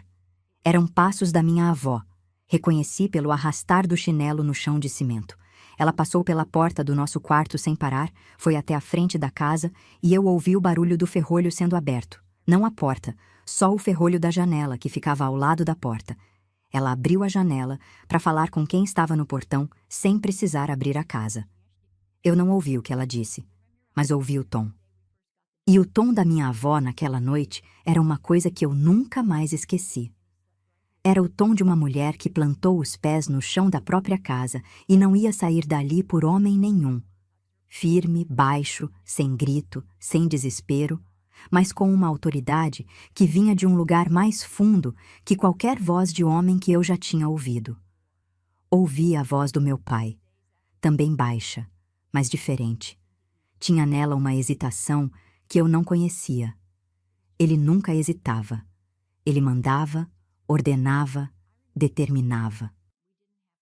Eram passos da minha avó. Reconheci pelo arrastar do chinelo no chão de cimento. Ela passou pela porta do nosso quarto sem parar, foi até a frente da casa e eu ouvi o barulho do ferrolho sendo aberto. Não a porta, só o ferrolho da janela que ficava ao lado da porta. Ela abriu a janela para falar com quem estava no portão sem precisar abrir a casa. Eu não ouvi o que ela disse, mas ouvi o tom. E o tom da minha avó naquela noite era uma coisa que eu nunca mais esqueci. Era o tom de uma mulher que plantou os pés no chão da própria casa e não ia sair dali por homem nenhum. Firme, baixo, sem grito, sem desespero, mas com uma autoridade que vinha de um lugar mais fundo que qualquer voz de homem que eu já tinha ouvido. Ouvi a voz do meu pai, também baixa, mas diferente. Tinha nela uma hesitação que eu não conhecia. Ele nunca hesitava. Ele mandava, ordenava, determinava.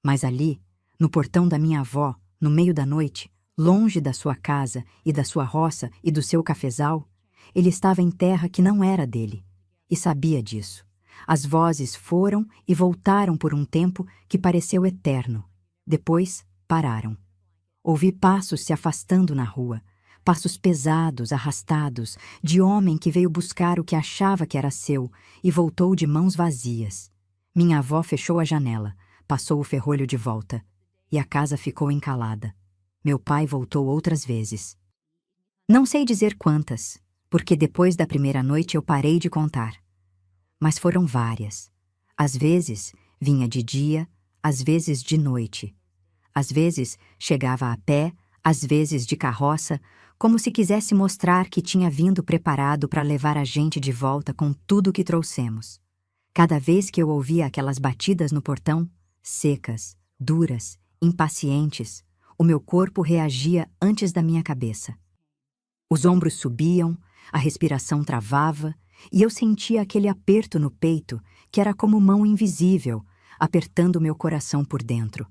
Mas ali, no portão da minha avó, no meio da noite, longe da sua casa e da sua roça e do seu cafezal, ele estava em terra que não era dele, e sabia disso. As vozes foram e voltaram por um tempo que pareceu eterno. Depois, pararam. Ouvi passos se afastando na rua, passos pesados, arrastados, de homem que veio buscar o que achava que era seu e voltou de mãos vazias. Minha avó fechou a janela, passou o ferrolho de volta, e a casa ficou encalada. Meu pai voltou outras vezes. Não sei dizer quantas, porque depois da primeira noite eu parei de contar. Mas foram várias. Às vezes vinha de dia, às vezes de noite. Às vezes chegava a pé, às vezes de carroça, como se quisesse mostrar que tinha vindo preparado para levar a gente de volta com tudo que trouxemos. Cada vez que eu ouvia aquelas batidas no portão, secas, duras, impacientes, o meu corpo reagia antes da minha cabeça. Os ombros subiam, a respiração travava, e eu sentia aquele aperto no peito que era como mão invisível, apertando meu coração por dentro.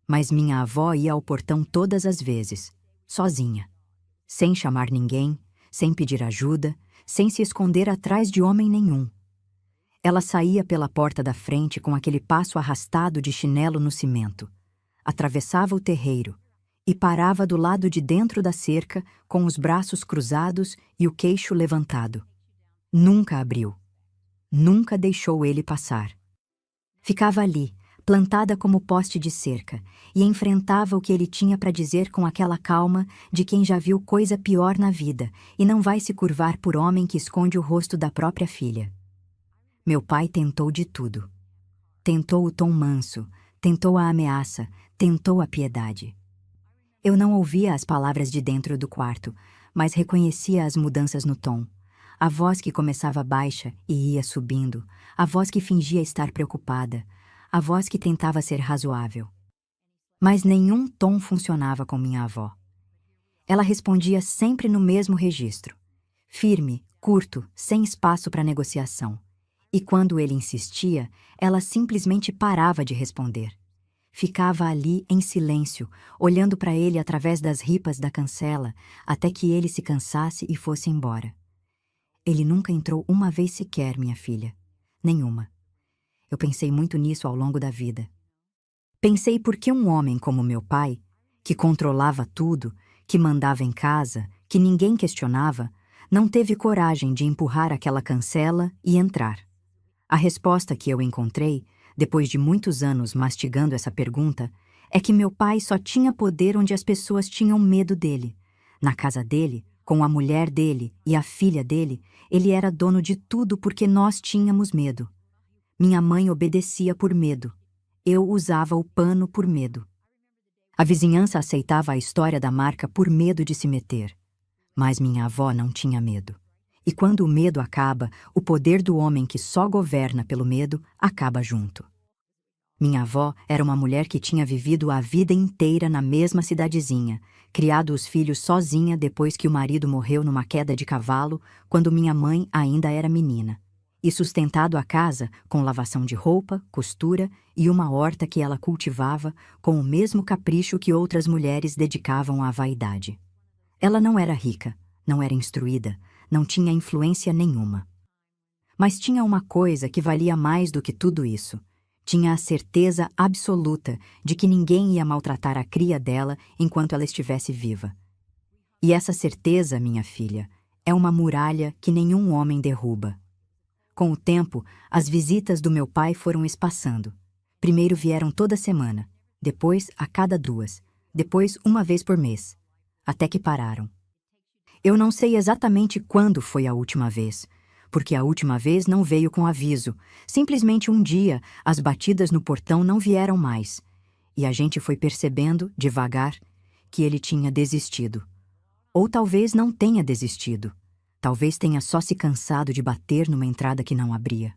Mas minha avó ia ao portão todas as vezes, sozinha. sem chamar ninguém, sem pedir ajuda, sem se esconder atrás de homem nenhum. Ela saía pela porta da frente com aquele passo arrastado de chinelo no cimento, atravessava o terreiro e parava do lado de dentro da cerca com os braços cruzados e o queixo levantado. Nunca abriu. Nunca deixou ele passar. Ficava ali, plantada como poste de cerca, e enfrentava o que ele tinha para dizer com aquela calma de quem já viu coisa pior na vida e não vai se curvar por homem que esconde o rosto da própria filha. Meu pai tentou de tudo. Tentou o tom manso, tentou a ameaça, tentou a piedade. Eu não ouvia as palavras de dentro do quarto, mas reconhecia as mudanças no tom. A voz que começava baixa e ia subindo, a voz que fingia estar preocupada, a voz que tentava ser razoável. Mas nenhum tom funcionava com minha avó. Ela respondia sempre no mesmo registro, firme, curto, sem espaço para negociação. E quando ele insistia, ela simplesmente parava de responder. Ficava ali em silêncio, olhando para ele através das ripas da cancela, até que ele se cansasse e fosse embora. Ele nunca entrou uma vez sequer, minha filha. Nenhuma. Eu pensei muito nisso ao longo da vida. Pensei por que um homem como meu pai, que controlava tudo, que mandava em casa, que ninguém questionava, não teve coragem de empurrar aquela cancela e entrar. A resposta que eu encontrei, depois de muitos anos mastigando essa pergunta, é que meu pai só tinha poder onde as pessoas tinham medo dele. Na casa dele, com a mulher dele e a filha dele, ele era dono de tudo porque nós tínhamos medo. Minha mãe obedecia por medo. Eu usava o pano por medo. A vizinhança aceitava a história da marca por medo de se meter. Mas minha avó não tinha medo. E quando o medo acaba, o poder do homem que só governa pelo medo acaba junto. Minha avó era uma mulher que tinha vivido a vida inteira na mesma cidadezinha, criado os filhos sozinha depois que o marido morreu numa queda de cavalo, quando minha mãe ainda era menina, e sustentado a casa com lavação de roupa, costura e uma horta que ela cultivava com o mesmo capricho que outras mulheres dedicavam à vaidade. Ela não era rica, não era instruída, não tinha influência nenhuma. Mas tinha uma coisa que valia mais do que tudo isso. Tinha a certeza absoluta de que ninguém ia maltratar a cria dela enquanto ela estivesse viva. E essa certeza, minha filha, é uma muralha que nenhum homem derruba. Com o tempo, as visitas do meu pai foram espaçando. Primeiro vieram toda semana, depois a cada 2, depois uma vez por mês, até que pararam. Eu não sei exatamente quando foi a última vez, porque a última vez não veio com aviso. Simplesmente um dia, as batidas no portão não vieram mais. E a gente foi percebendo, devagar, que ele tinha desistido. Ou talvez não tenha desistido. Talvez tenha só se cansado de bater numa entrada que não abria.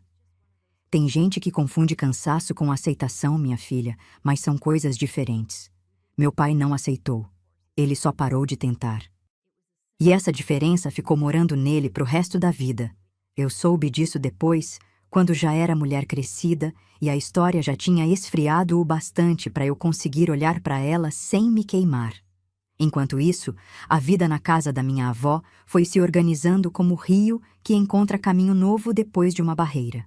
Tem gente que confunde cansaço com aceitação, minha filha, mas são coisas diferentes. Meu pai não aceitou. Ele só parou de tentar. E essa diferença ficou morando nele pro resto da vida. Eu soube disso depois, quando já era mulher crescida e a história já tinha esfriado o bastante para eu conseguir olhar para ela sem me queimar. Enquanto isso, a vida na casa da minha avó foi se organizando como o rio que encontra caminho novo depois de uma barreira.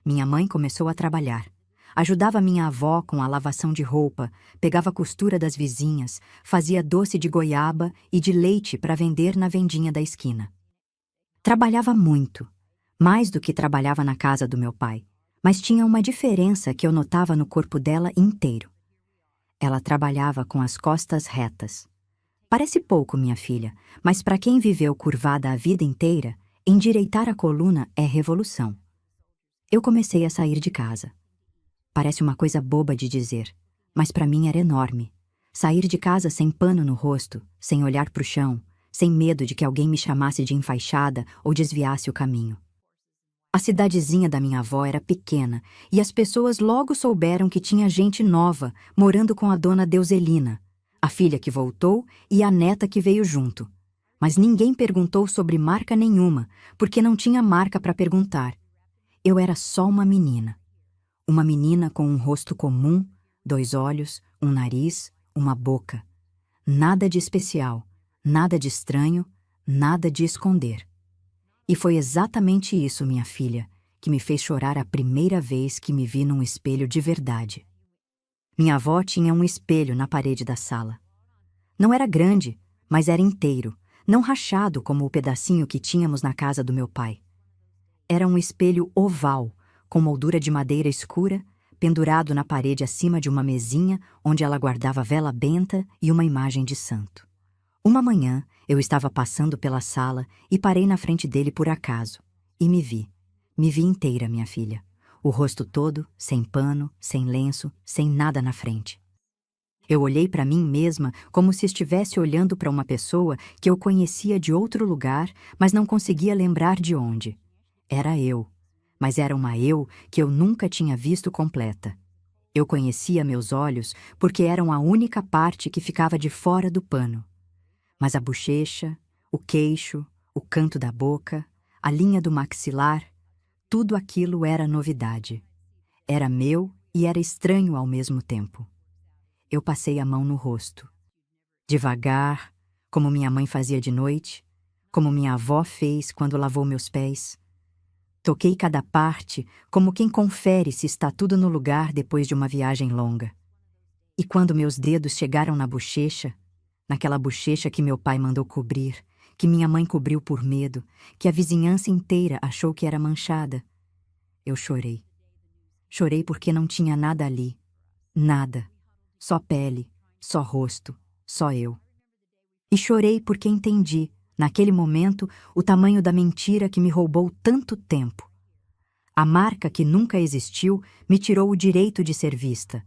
Minha mãe começou a trabalhar. Ajudava minha avó com a lavação de roupa, pegava a costura das vizinhas, fazia doce de goiaba e de leite para vender na vendinha da esquina. Trabalhava muito, mais do que trabalhava na casa do meu pai, mas tinha uma diferença que eu notava no corpo dela inteiro. Ela trabalhava com as costas retas. Parece pouco, minha filha, mas para quem viveu curvada a vida inteira, endireitar a coluna é revolução. Eu comecei a sair de casa. Parece uma coisa boba de dizer, mas para mim era enorme. Sair de casa sem pano no rosto, sem olhar para o chão, sem medo de que alguém me chamasse de enfaixada ou desviasse o caminho. A cidadezinha da minha avó era pequena e as pessoas logo souberam que tinha gente nova morando com a dona Deuselina, a filha que voltou e a neta que veio junto. Mas ninguém perguntou sobre marca nenhuma, porque não tinha marca para perguntar. Eu era só uma menina. Uma menina com um rosto comum, 2 olhos, um nariz, uma boca. Nada de especial. nada de estranho, nada de esconder. E foi exatamente isso, minha filha, que me fez chorar a primeira vez que me vi num espelho de verdade. Minha avó tinha um espelho na parede da sala. Não era grande, mas era inteiro, não rachado como o pedacinho que tínhamos na casa do meu pai. Era um espelho oval, com moldura de madeira escura, pendurado na parede acima de uma mesinha onde ela guardava vela benta e uma imagem de santo. Uma manhã, eu estava passando pela sala e parei na frente dele por acaso. E me vi. Me vi inteira, minha filha. O rosto todo, sem pano, sem lenço, sem nada na frente. Eu olhei para mim mesma como se estivesse olhando para uma pessoa que eu conhecia de outro lugar, mas não conseguia lembrar de onde. Era eu, mas era uma eu que eu nunca tinha visto completa. Eu conhecia meus olhos porque eram a única parte que ficava de fora do pano. Mas a bochecha, o queixo, o canto da boca, a linha do maxilar, tudo aquilo era novidade. Era meu e era estranho ao mesmo tempo. Eu passei a mão no rosto. Devagar, como minha mãe fazia de noite, como minha avó fez quando lavou meus pés. Toquei cada parte como quem confere se está tudo no lugar depois de uma viagem longa. E quando meus dedos chegaram na bochecha, naquela bochecha que meu pai mandou cobrir, que minha mãe cobriu por medo, que a vizinhança inteira achou que era manchada, eu chorei. Chorei porque não tinha nada ali. Nada. Só pele, só rosto, só eu. E chorei porque entendi, naquele momento, o tamanho da mentira que me roubou tanto tempo. A marca que nunca existiu me tirou o direito de ser vista.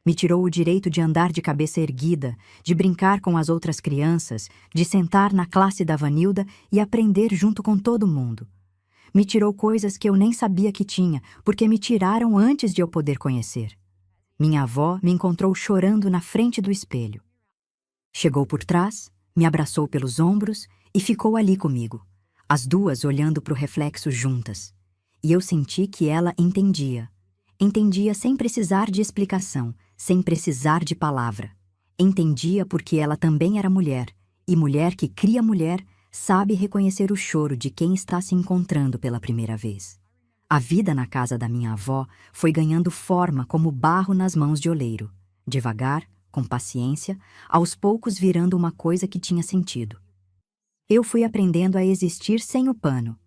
Me tirou o direito de andar de cabeça erguida, de brincar com as outras crianças, de sentar na classe da Vanilda e aprender junto com todo mundo. Me tirou coisas que eu nem sabia que tinha, porque me tiraram antes de eu poder conhecer. Minha avó me encontrou chorando na frente do espelho. Chegou por trás, me abraçou pelos ombros e ficou ali comigo, as duas olhando para o reflexo juntas. E eu senti que ela entendia. Entendia sem precisar de explicação, sem precisar de palavra. Entendia porque ela também era mulher, e mulher que cria mulher sabe reconhecer o choro de quem está se encontrando pela primeira vez. A vida na casa da minha avó foi ganhando forma como barro nas mãos de oleiro. Devagar, com paciência, aos poucos virando uma coisa que tinha sentido. Eu fui aprendendo a existir sem o pano.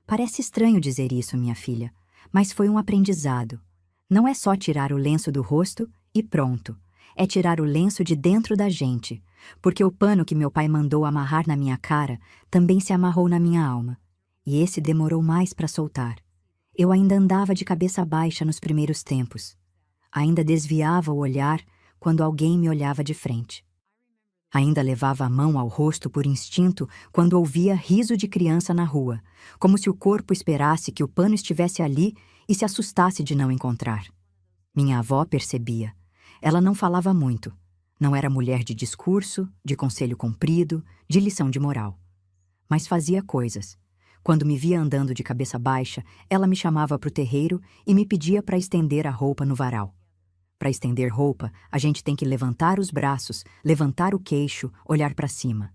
Parece estranho dizer isso, minha filha, mas foi um aprendizado. Não é só tirar o lenço do rosto e pronto. É tirar o lenço de dentro da gente, porque o pano que meu pai mandou amarrar na minha cara também se amarrou na minha alma. E esse demorou mais para soltar. Eu ainda andava de cabeça baixa nos primeiros tempos. Ainda desviava o olhar quando alguém me olhava de frente. Ainda levava a mão ao rosto por instinto quando ouvia riso de criança na rua, como se o corpo esperasse que o pano estivesse ali e se assustasse de não encontrar. Minha avó percebia. Ela não falava muito. Não era mulher de discurso, de conselho comprido, de lição de moral. Mas fazia coisas. Quando me via andando de cabeça baixa, ela me chamava para o terreiro e me pedia para estender a roupa no varal. Para estender roupa, a gente tem que levantar os braços, levantar o queixo, olhar para cima.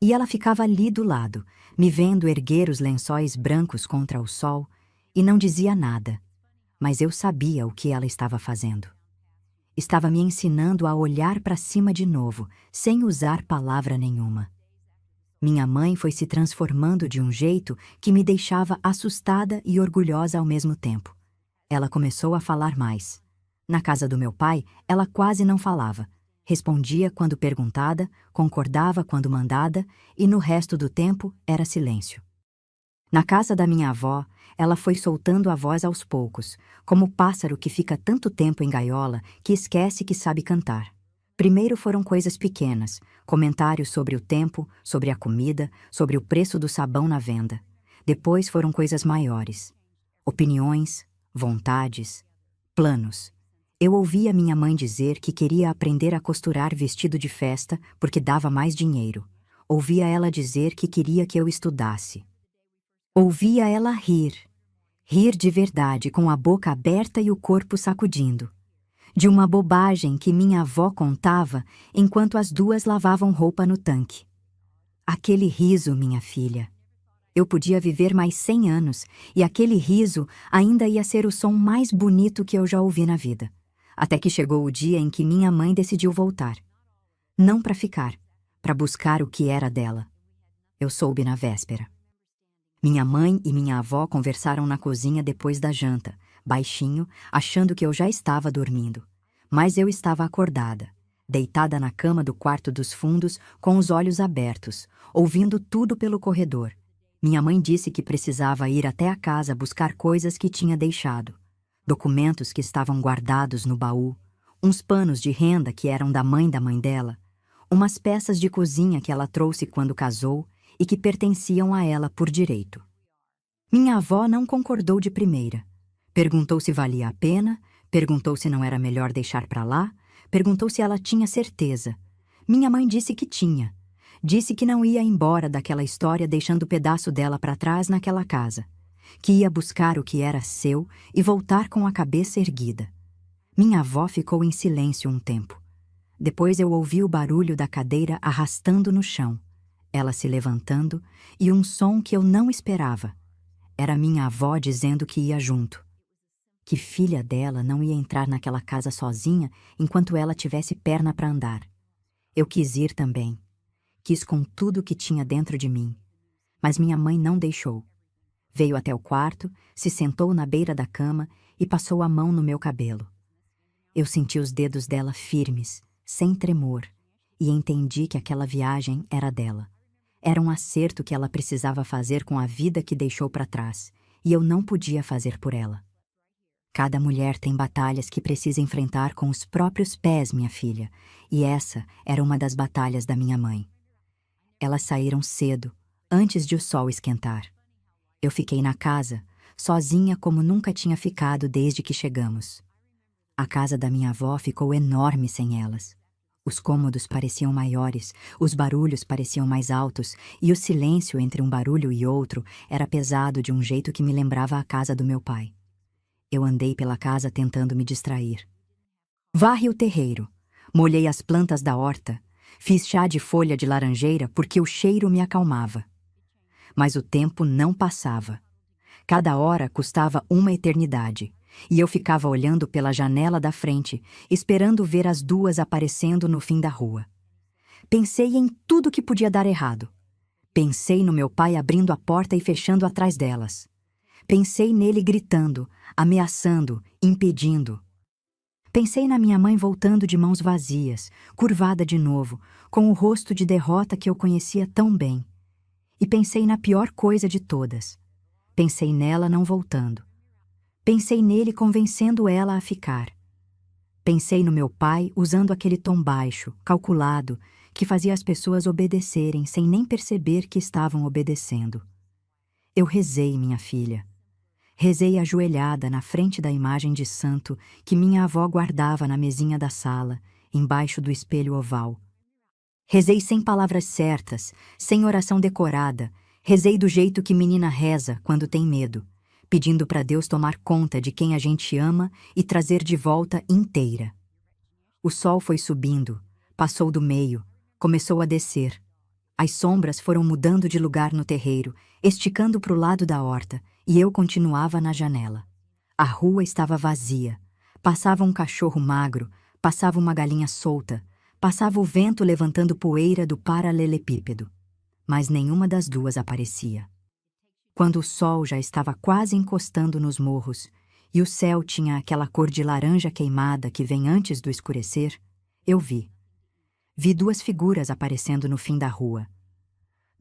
E ela ficava ali do lado, me vendo erguer os lençóis brancos contra o sol, e não dizia nada, mas eu sabia o que ela estava fazendo. Estava me ensinando a olhar para cima de novo, sem usar palavra nenhuma. Minha mãe foi se transformando de um jeito que me deixava assustada e orgulhosa ao mesmo tempo. Ela começou a falar mais. Na casa do meu pai, ela quase não falava. Respondia quando perguntada, concordava quando mandada, e no resto do tempo era silêncio. Na casa da minha avó, ela foi soltando a voz aos poucos, como o pássaro que fica tanto tempo em gaiola que esquece que sabe cantar. Primeiro foram coisas pequenas, comentários sobre o tempo, sobre a comida, sobre o preço do sabão na venda. Depois foram coisas maiores. Opiniões, vontades, planos. Eu ouvia minha mãe dizer que queria aprender a costurar vestido de festa porque dava mais dinheiro. Ouvia ela dizer que queria que eu estudasse. Ouvia ela rir. Rir de verdade, com a boca aberta e o corpo sacudindo. De uma bobagem que minha avó contava enquanto as duas lavavam roupa no tanque. Aquele riso, minha filha. Eu podia viver mais 100 anos, e aquele riso ainda ia ser o som mais bonito que eu já ouvi na vida. Até que chegou o dia em que minha mãe decidiu voltar. Não para ficar, para buscar o que era dela. Eu soube na véspera. Minha mãe e minha avó conversaram na cozinha depois da janta, baixinho, achando que eu já estava dormindo. Mas eu estava acordada, deitada na cama do quarto dos fundos, com os olhos abertos, ouvindo tudo pelo corredor. Minha mãe disse que precisava ir até a casa buscar coisas que tinha deixado. Documentos que estavam guardados no baú, uns panos de renda que eram da mãe dela, umas peças de cozinha que ela trouxe quando casou e que pertenciam a ela por direito. Minha avó não concordou de primeira. Perguntou se valia a pena, perguntou se não era melhor deixar para lá, perguntou se ela tinha certeza. Minha mãe disse que tinha. Disse que não ia embora daquela história deixando o pedaço dela para trás naquela casa, que ia buscar o que era seu e voltar com a cabeça erguida. Minha avó ficou em silêncio um tempo. Depois eu ouvi o barulho da cadeira arrastando no chão, ela se levantando e um som que eu não esperava. Era minha avó dizendo que ia junto. Que filha dela não ia entrar naquela casa sozinha enquanto ela tivesse perna para andar. Eu quis ir também. Quis com tudo o que tinha dentro de mim. Mas minha mãe não deixou. Veio até o quarto, se sentou na beira da cama e passou a mão no meu cabelo. Eu senti os dedos dela firmes, sem tremor, e entendi que aquela viagem era dela. Era um acerto que ela precisava fazer com a vida que deixou para trás, e eu não podia fazer por ela. Cada mulher tem batalhas que precisa enfrentar com os próprios pés, minha filha, e essa era uma das batalhas da minha mãe. Elas saíram cedo, antes de o sol esquentar. Eu fiquei na casa, sozinha como nunca tinha ficado desde que chegamos. A casa da minha avó ficou enorme sem elas. Os cômodos pareciam maiores, os barulhos pareciam mais altos, e o silêncio entre um barulho e outro era pesado de um jeito que me lembrava a casa do meu pai. Eu andei pela casa tentando me distrair. Varri o terreiro, molhei as plantas da horta, fiz chá de folha de laranjeira porque o cheiro me acalmava. Mas o tempo não passava. Cada hora custava uma eternidade, e eu ficava olhando pela janela da frente, esperando ver as duas aparecendo no fim da rua. Pensei em tudo que podia dar errado. Pensei no meu pai abrindo a porta e fechando atrás delas. Pensei nele gritando, ameaçando, impedindo. Pensei na minha mãe voltando de mãos vazias, curvada de novo, com o rosto de derrota que eu conhecia tão bem. E pensei na pior coisa de todas. Pensei nela não voltando. Pensei nele convencendo ela a ficar. Pensei no meu pai usando aquele tom baixo, calculado, que fazia as pessoas obedecerem sem nem perceber que estavam obedecendo. Eu rezei, minha filha. Rezei ajoelhada na frente da imagem de santo que minha avó guardava na mesinha da sala, embaixo do espelho oval. Rezei sem palavras certas, sem oração decorada, rezei do jeito que menina reza quando tem medo, pedindo para Deus tomar conta de quem a gente ama e trazer de volta inteira. O sol foi subindo, passou do meio, começou a descer. As sombras foram mudando de lugar no terreiro, esticando para o lado da horta, e eu continuava na janela. A rua estava vazia. Passava um cachorro magro, passava uma galinha solta, passava o vento levantando poeira do paralelepípedo. Mas nenhuma das duas aparecia. Quando o sol já estava quase encostando nos morros, e o céu tinha aquela cor de laranja queimada que vem antes do escurecer, eu vi. Vi duas figuras aparecendo no fim da rua.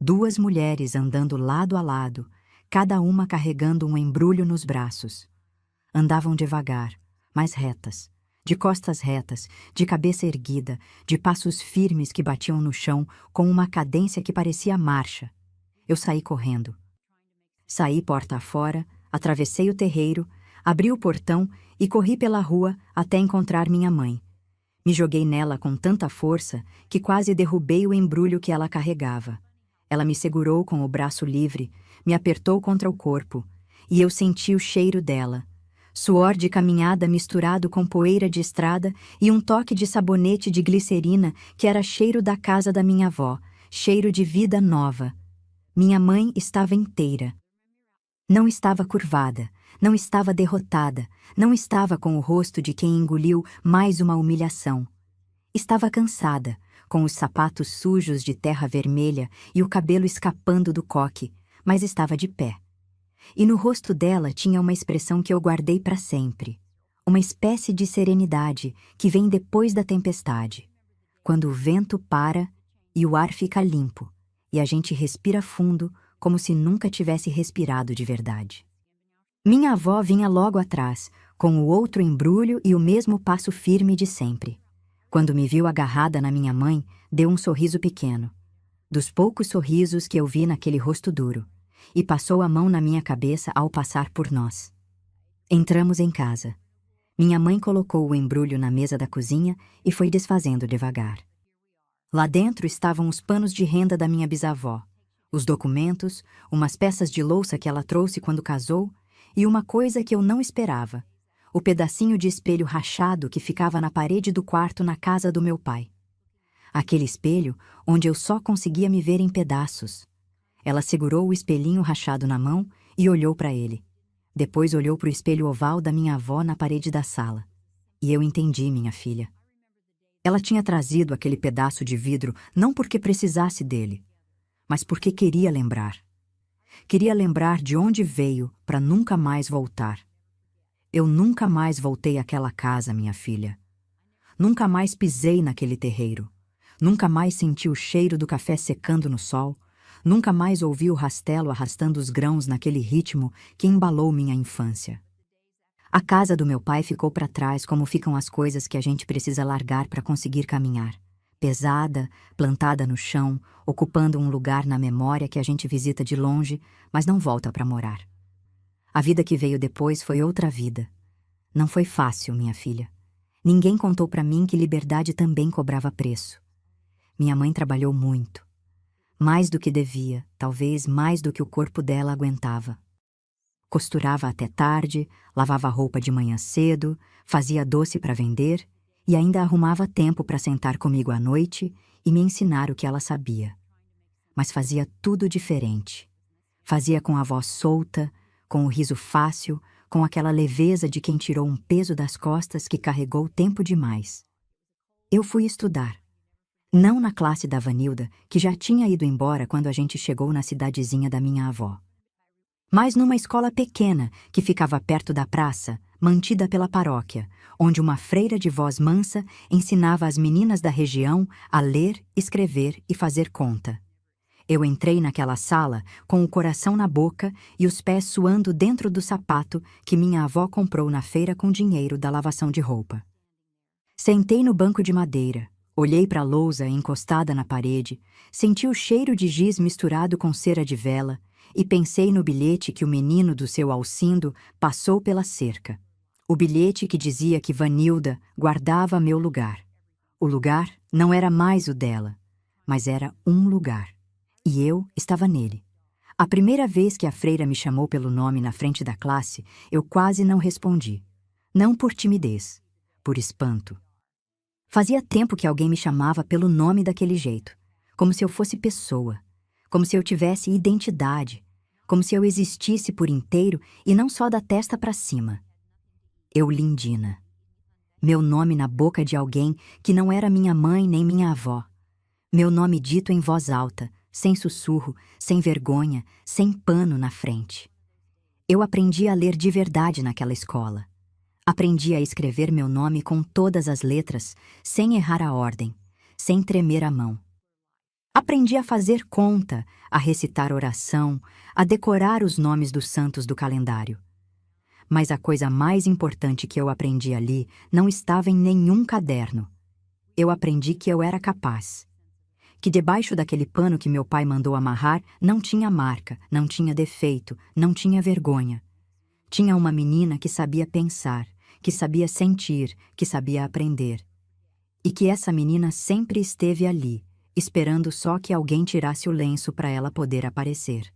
Duas mulheres andando lado a lado, cada uma carregando um embrulho nos braços. Andavam devagar, mas retas, de costas retas, de cabeça erguida, de passos firmes que batiam no chão com uma cadência que parecia marcha. Eu saí correndo. Saí porta afora, atravessei o terreiro, abri o portão e corri pela rua até encontrar minha mãe. Me joguei nela com tanta força que quase derrubei o embrulho que ela carregava. Ela me segurou com o braço livre, me apertou contra o corpo, e eu senti o cheiro dela. Suor de caminhada misturado com poeira de estrada e um toque de sabonete de glicerina que era cheiro da casa da minha avó, cheiro de vida nova. Minha mãe estava inteira. Não estava curvada, não estava derrotada, não estava com o rosto de quem engoliu mais uma humilhação. Estava cansada, com os sapatos sujos de terra vermelha e o cabelo escapando do coque, mas estava de pé. E no rosto dela tinha uma expressão que eu guardei para sempre. Uma espécie de serenidade que vem depois da tempestade, quando o vento para e o ar fica limpo, e a gente respira fundo como se nunca tivesse respirado de verdade. Minha avó vinha logo atrás, com o outro embrulho e o mesmo passo firme de sempre. Quando me viu agarrada na minha mãe, deu um sorriso pequeno, dos poucos sorrisos que eu vi naquele rosto duro, e passou a mão na minha cabeça ao passar por nós. Entramos em casa. Minha mãe colocou o embrulho na mesa da cozinha e foi desfazendo devagar. Lá dentro estavam os panos de renda da minha bisavó, os documentos, umas peças de louça que ela trouxe quando casou e uma coisa que eu não esperava, o pedacinho de espelho rachado que ficava na parede do quarto na casa do meu pai. Aquele espelho onde eu só conseguia me ver em pedaços. Ela segurou o espelhinho rachado na mão e olhou para ele. Depois olhou para o espelho oval da minha avó na parede da sala. E eu entendi, minha filha. Ela tinha trazido aquele pedaço de vidro não porque precisasse dele, mas porque queria lembrar. Queria lembrar de onde veio para nunca mais voltar. Eu nunca mais voltei àquela casa, minha filha. Nunca mais pisei naquele terreiro. Nunca mais senti o cheiro do café secando no sol. Nunca mais ouvi o rastelo arrastando os grãos naquele ritmo que embalou minha infância. A casa do meu pai ficou para trás como ficam as coisas que a gente precisa largar para conseguir caminhar. Pesada, plantada no chão, ocupando um lugar na memória que a gente visita de longe, mas não volta para morar. A vida que veio depois foi outra vida. Não foi fácil, minha filha. Ninguém contou para mim que liberdade também cobrava preço. Minha mãe trabalhou muito. Mais do que devia, talvez mais do que o corpo dela aguentava. Costurava até tarde, lavava roupa de manhã cedo, fazia doce para vender e ainda arrumava tempo para sentar comigo à noite e me ensinar o que ela sabia. Mas fazia tudo diferente. Fazia com a voz solta, com o riso fácil, com aquela leveza de quem tirou um peso das costas que carregou tempo demais. Eu fui estudar. Não na classe da Vanilda, que já tinha ido embora quando a gente chegou na cidadezinha da minha avó. Mas numa escola pequena, que ficava perto da praça, mantida pela paróquia, onde uma freira de voz mansa ensinava as meninas da região a ler, escrever e fazer conta. Eu entrei naquela sala com o coração na boca e os pés suando dentro do sapato que minha avó comprou na feira com dinheiro da lavação de roupa. Sentei no banco de madeira. Olhei para a lousa encostada na parede, senti o cheiro de giz misturado com cera de vela e pensei no bilhete que o menino do seu Alcindo passou pela cerca. O bilhete que dizia que Vanilda guardava meu lugar. O lugar não era mais o dela, mas era um lugar. E eu estava nele. A primeira vez que a freira me chamou pelo nome na frente da classe, eu quase não respondi. Não por timidez, por espanto. Fazia tempo que alguém me chamava pelo nome daquele jeito, como se eu fosse pessoa, como se eu tivesse identidade, como se eu existisse por inteiro e não só da testa para cima. Eulindina. Meu nome na boca de alguém que não era minha mãe nem minha avó. Meu nome dito em voz alta, sem sussurro, sem vergonha, sem pano na frente. Eu aprendi a ler de verdade naquela escola. Aprendi a escrever meu nome com todas as letras, sem errar a ordem, sem tremer a mão. Aprendi a fazer conta, a recitar oração, a decorar os nomes dos santos do calendário. Mas a coisa mais importante que eu aprendi ali não estava em nenhum caderno. Eu aprendi que eu era capaz. Que debaixo daquele pano que meu pai mandou amarrar não tinha marca, não tinha defeito, não tinha vergonha. Tinha uma menina que sabia pensar, que sabia sentir, que sabia aprender. E que essa menina sempre esteve ali, esperando só que alguém tirasse o lenço para ela poder aparecer.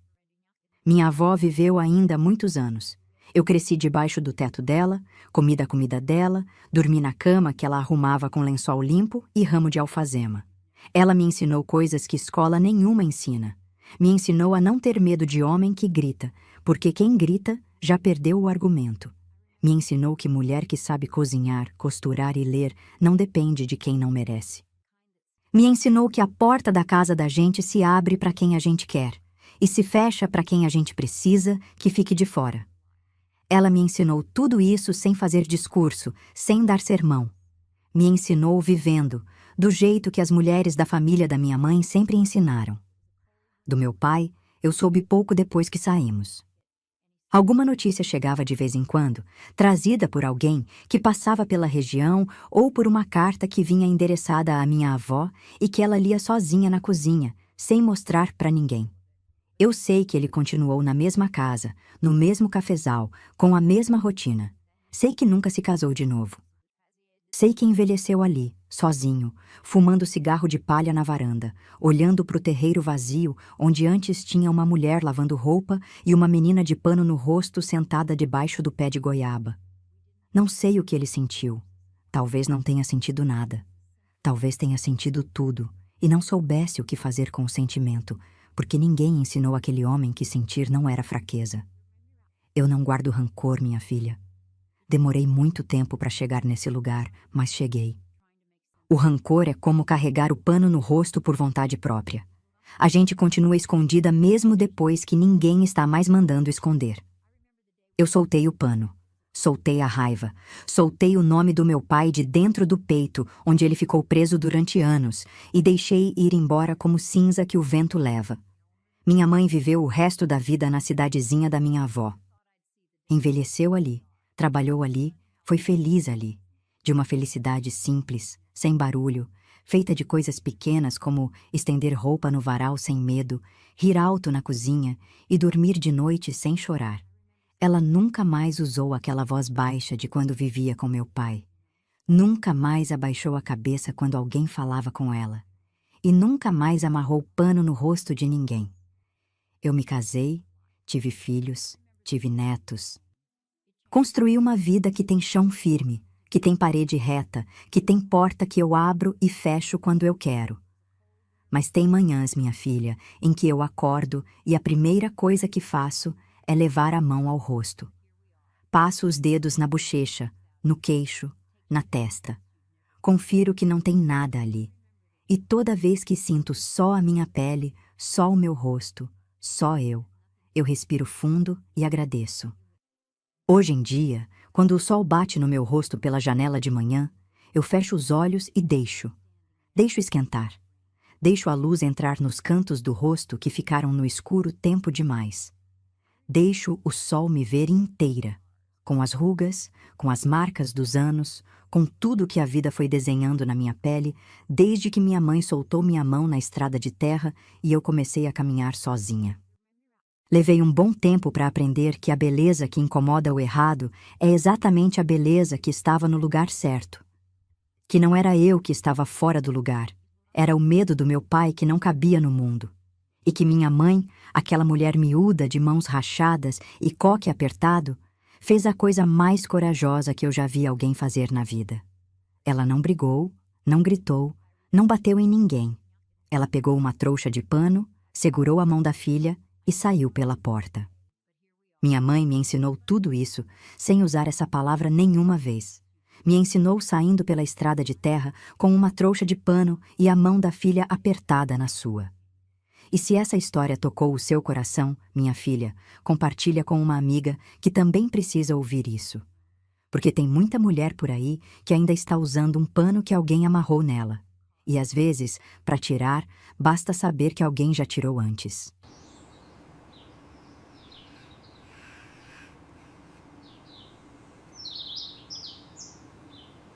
Minha avó viveu ainda muitos anos. Eu cresci debaixo do teto dela, comi da comida dela, dormi na cama que ela arrumava com lençol limpo e ramo de alfazema. Ela me ensinou coisas que escola nenhuma ensina. Me ensinou a não ter medo de homem que grita, porque quem grita já perdeu o argumento. Me ensinou que mulher que sabe cozinhar, costurar e ler não depende de quem não merece. Me ensinou que a porta da casa da gente se abre para quem a gente quer e se fecha para quem a gente precisa que fique de fora. Ela me ensinou tudo isso sem fazer discurso, sem dar sermão. Me ensinou vivendo, do jeito que as mulheres da família da minha mãe sempre ensinaram. Do meu pai, eu soube pouco depois que saímos. Alguma notícia chegava de vez em quando, trazida por alguém que passava pela região ou por uma carta que vinha endereçada à minha avó e que ela lia sozinha na cozinha, sem mostrar para ninguém. Eu sei que ele continuou na mesma casa, no mesmo cafezal, com a mesma rotina. Sei que nunca se casou de novo. Sei que envelheceu ali, sozinho, fumando cigarro de palha na varanda, olhando para o terreiro vazio onde antes tinha uma mulher lavando roupa e uma menina de pano no rosto sentada debaixo do pé de goiaba. Não sei o que ele sentiu. Talvez não tenha sentido nada. Talvez tenha sentido tudo e não soubesse o que fazer com o sentimento, porque ninguém ensinou aquele homem que sentir não era fraqueza. Eu não guardo rancor, minha filha. Demorei muito tempo para chegar nesse lugar, mas cheguei. O rancor é como carregar o pano no rosto por vontade própria. A gente continua escondida mesmo depois que ninguém está mais mandando esconder. Eu soltei o pano, soltei a raiva, soltei o nome do meu pai de dentro do peito, onde ele ficou preso durante anos, e deixei ir embora como cinza que o vento leva. Minha mãe viveu o resto da vida na cidadezinha da minha avó. Envelheceu ali. Trabalhou ali, foi feliz ali, de uma felicidade simples, sem barulho, feita de coisas pequenas como estender roupa no varal sem medo, rir alto na cozinha e dormir de noite sem chorar. Ela nunca mais usou aquela voz baixa de quando vivia com meu pai. Nunca mais abaixou a cabeça quando alguém falava com ela. E nunca mais amarrou pano no rosto de ninguém. Eu me casei, tive filhos, tive netos. Construí uma vida que tem chão firme, que tem parede reta, que tem porta que eu abro e fecho quando eu quero. Mas tem manhãs, minha filha, em que eu acordo e a primeira coisa que faço é levar a mão ao rosto. Passo os dedos na bochecha, no queixo, na testa. Confiro que não tem nada ali. E toda vez que sinto só a minha pele, só o meu rosto, só eu respiro fundo e agradeço. Hoje em dia, quando o sol bate no meu rosto pela janela de manhã, eu fecho os olhos e deixo. Deixo esquentar. Deixo a luz entrar nos cantos do rosto que ficaram no escuro tempo demais. Deixo o sol me ver inteira, com as rugas, com as marcas dos anos, com tudo que a vida foi desenhando na minha pele, desde que minha mãe soltou minha mão na estrada de terra e eu comecei a caminhar sozinha. Levei um bom tempo para aprender que a beleza que incomoda o errado é exatamente a beleza que estava no lugar certo. Que não era eu que estava fora do lugar, era o medo do meu pai que não cabia no mundo. E que minha mãe, aquela mulher miúda de mãos rachadas e coque apertado, fez a coisa mais corajosa que eu já vi alguém fazer na vida. Ela não brigou, não gritou, não bateu em ninguém. Ela pegou uma trouxa de pano, segurou a mão da filha e saiu pela porta. Minha mãe me ensinou tudo isso sem usar essa palavra nenhuma vez. Me ensinou saindo pela estrada de terra com uma trouxa de pano e a mão da filha apertada na sua. E se essa história tocou o seu coração, minha filha, compartilha com uma amiga que também precisa ouvir isso. Porque tem muita mulher por aí que ainda está usando um pano que alguém amarrou nela. E às vezes, para tirar, basta saber que alguém já tirou antes.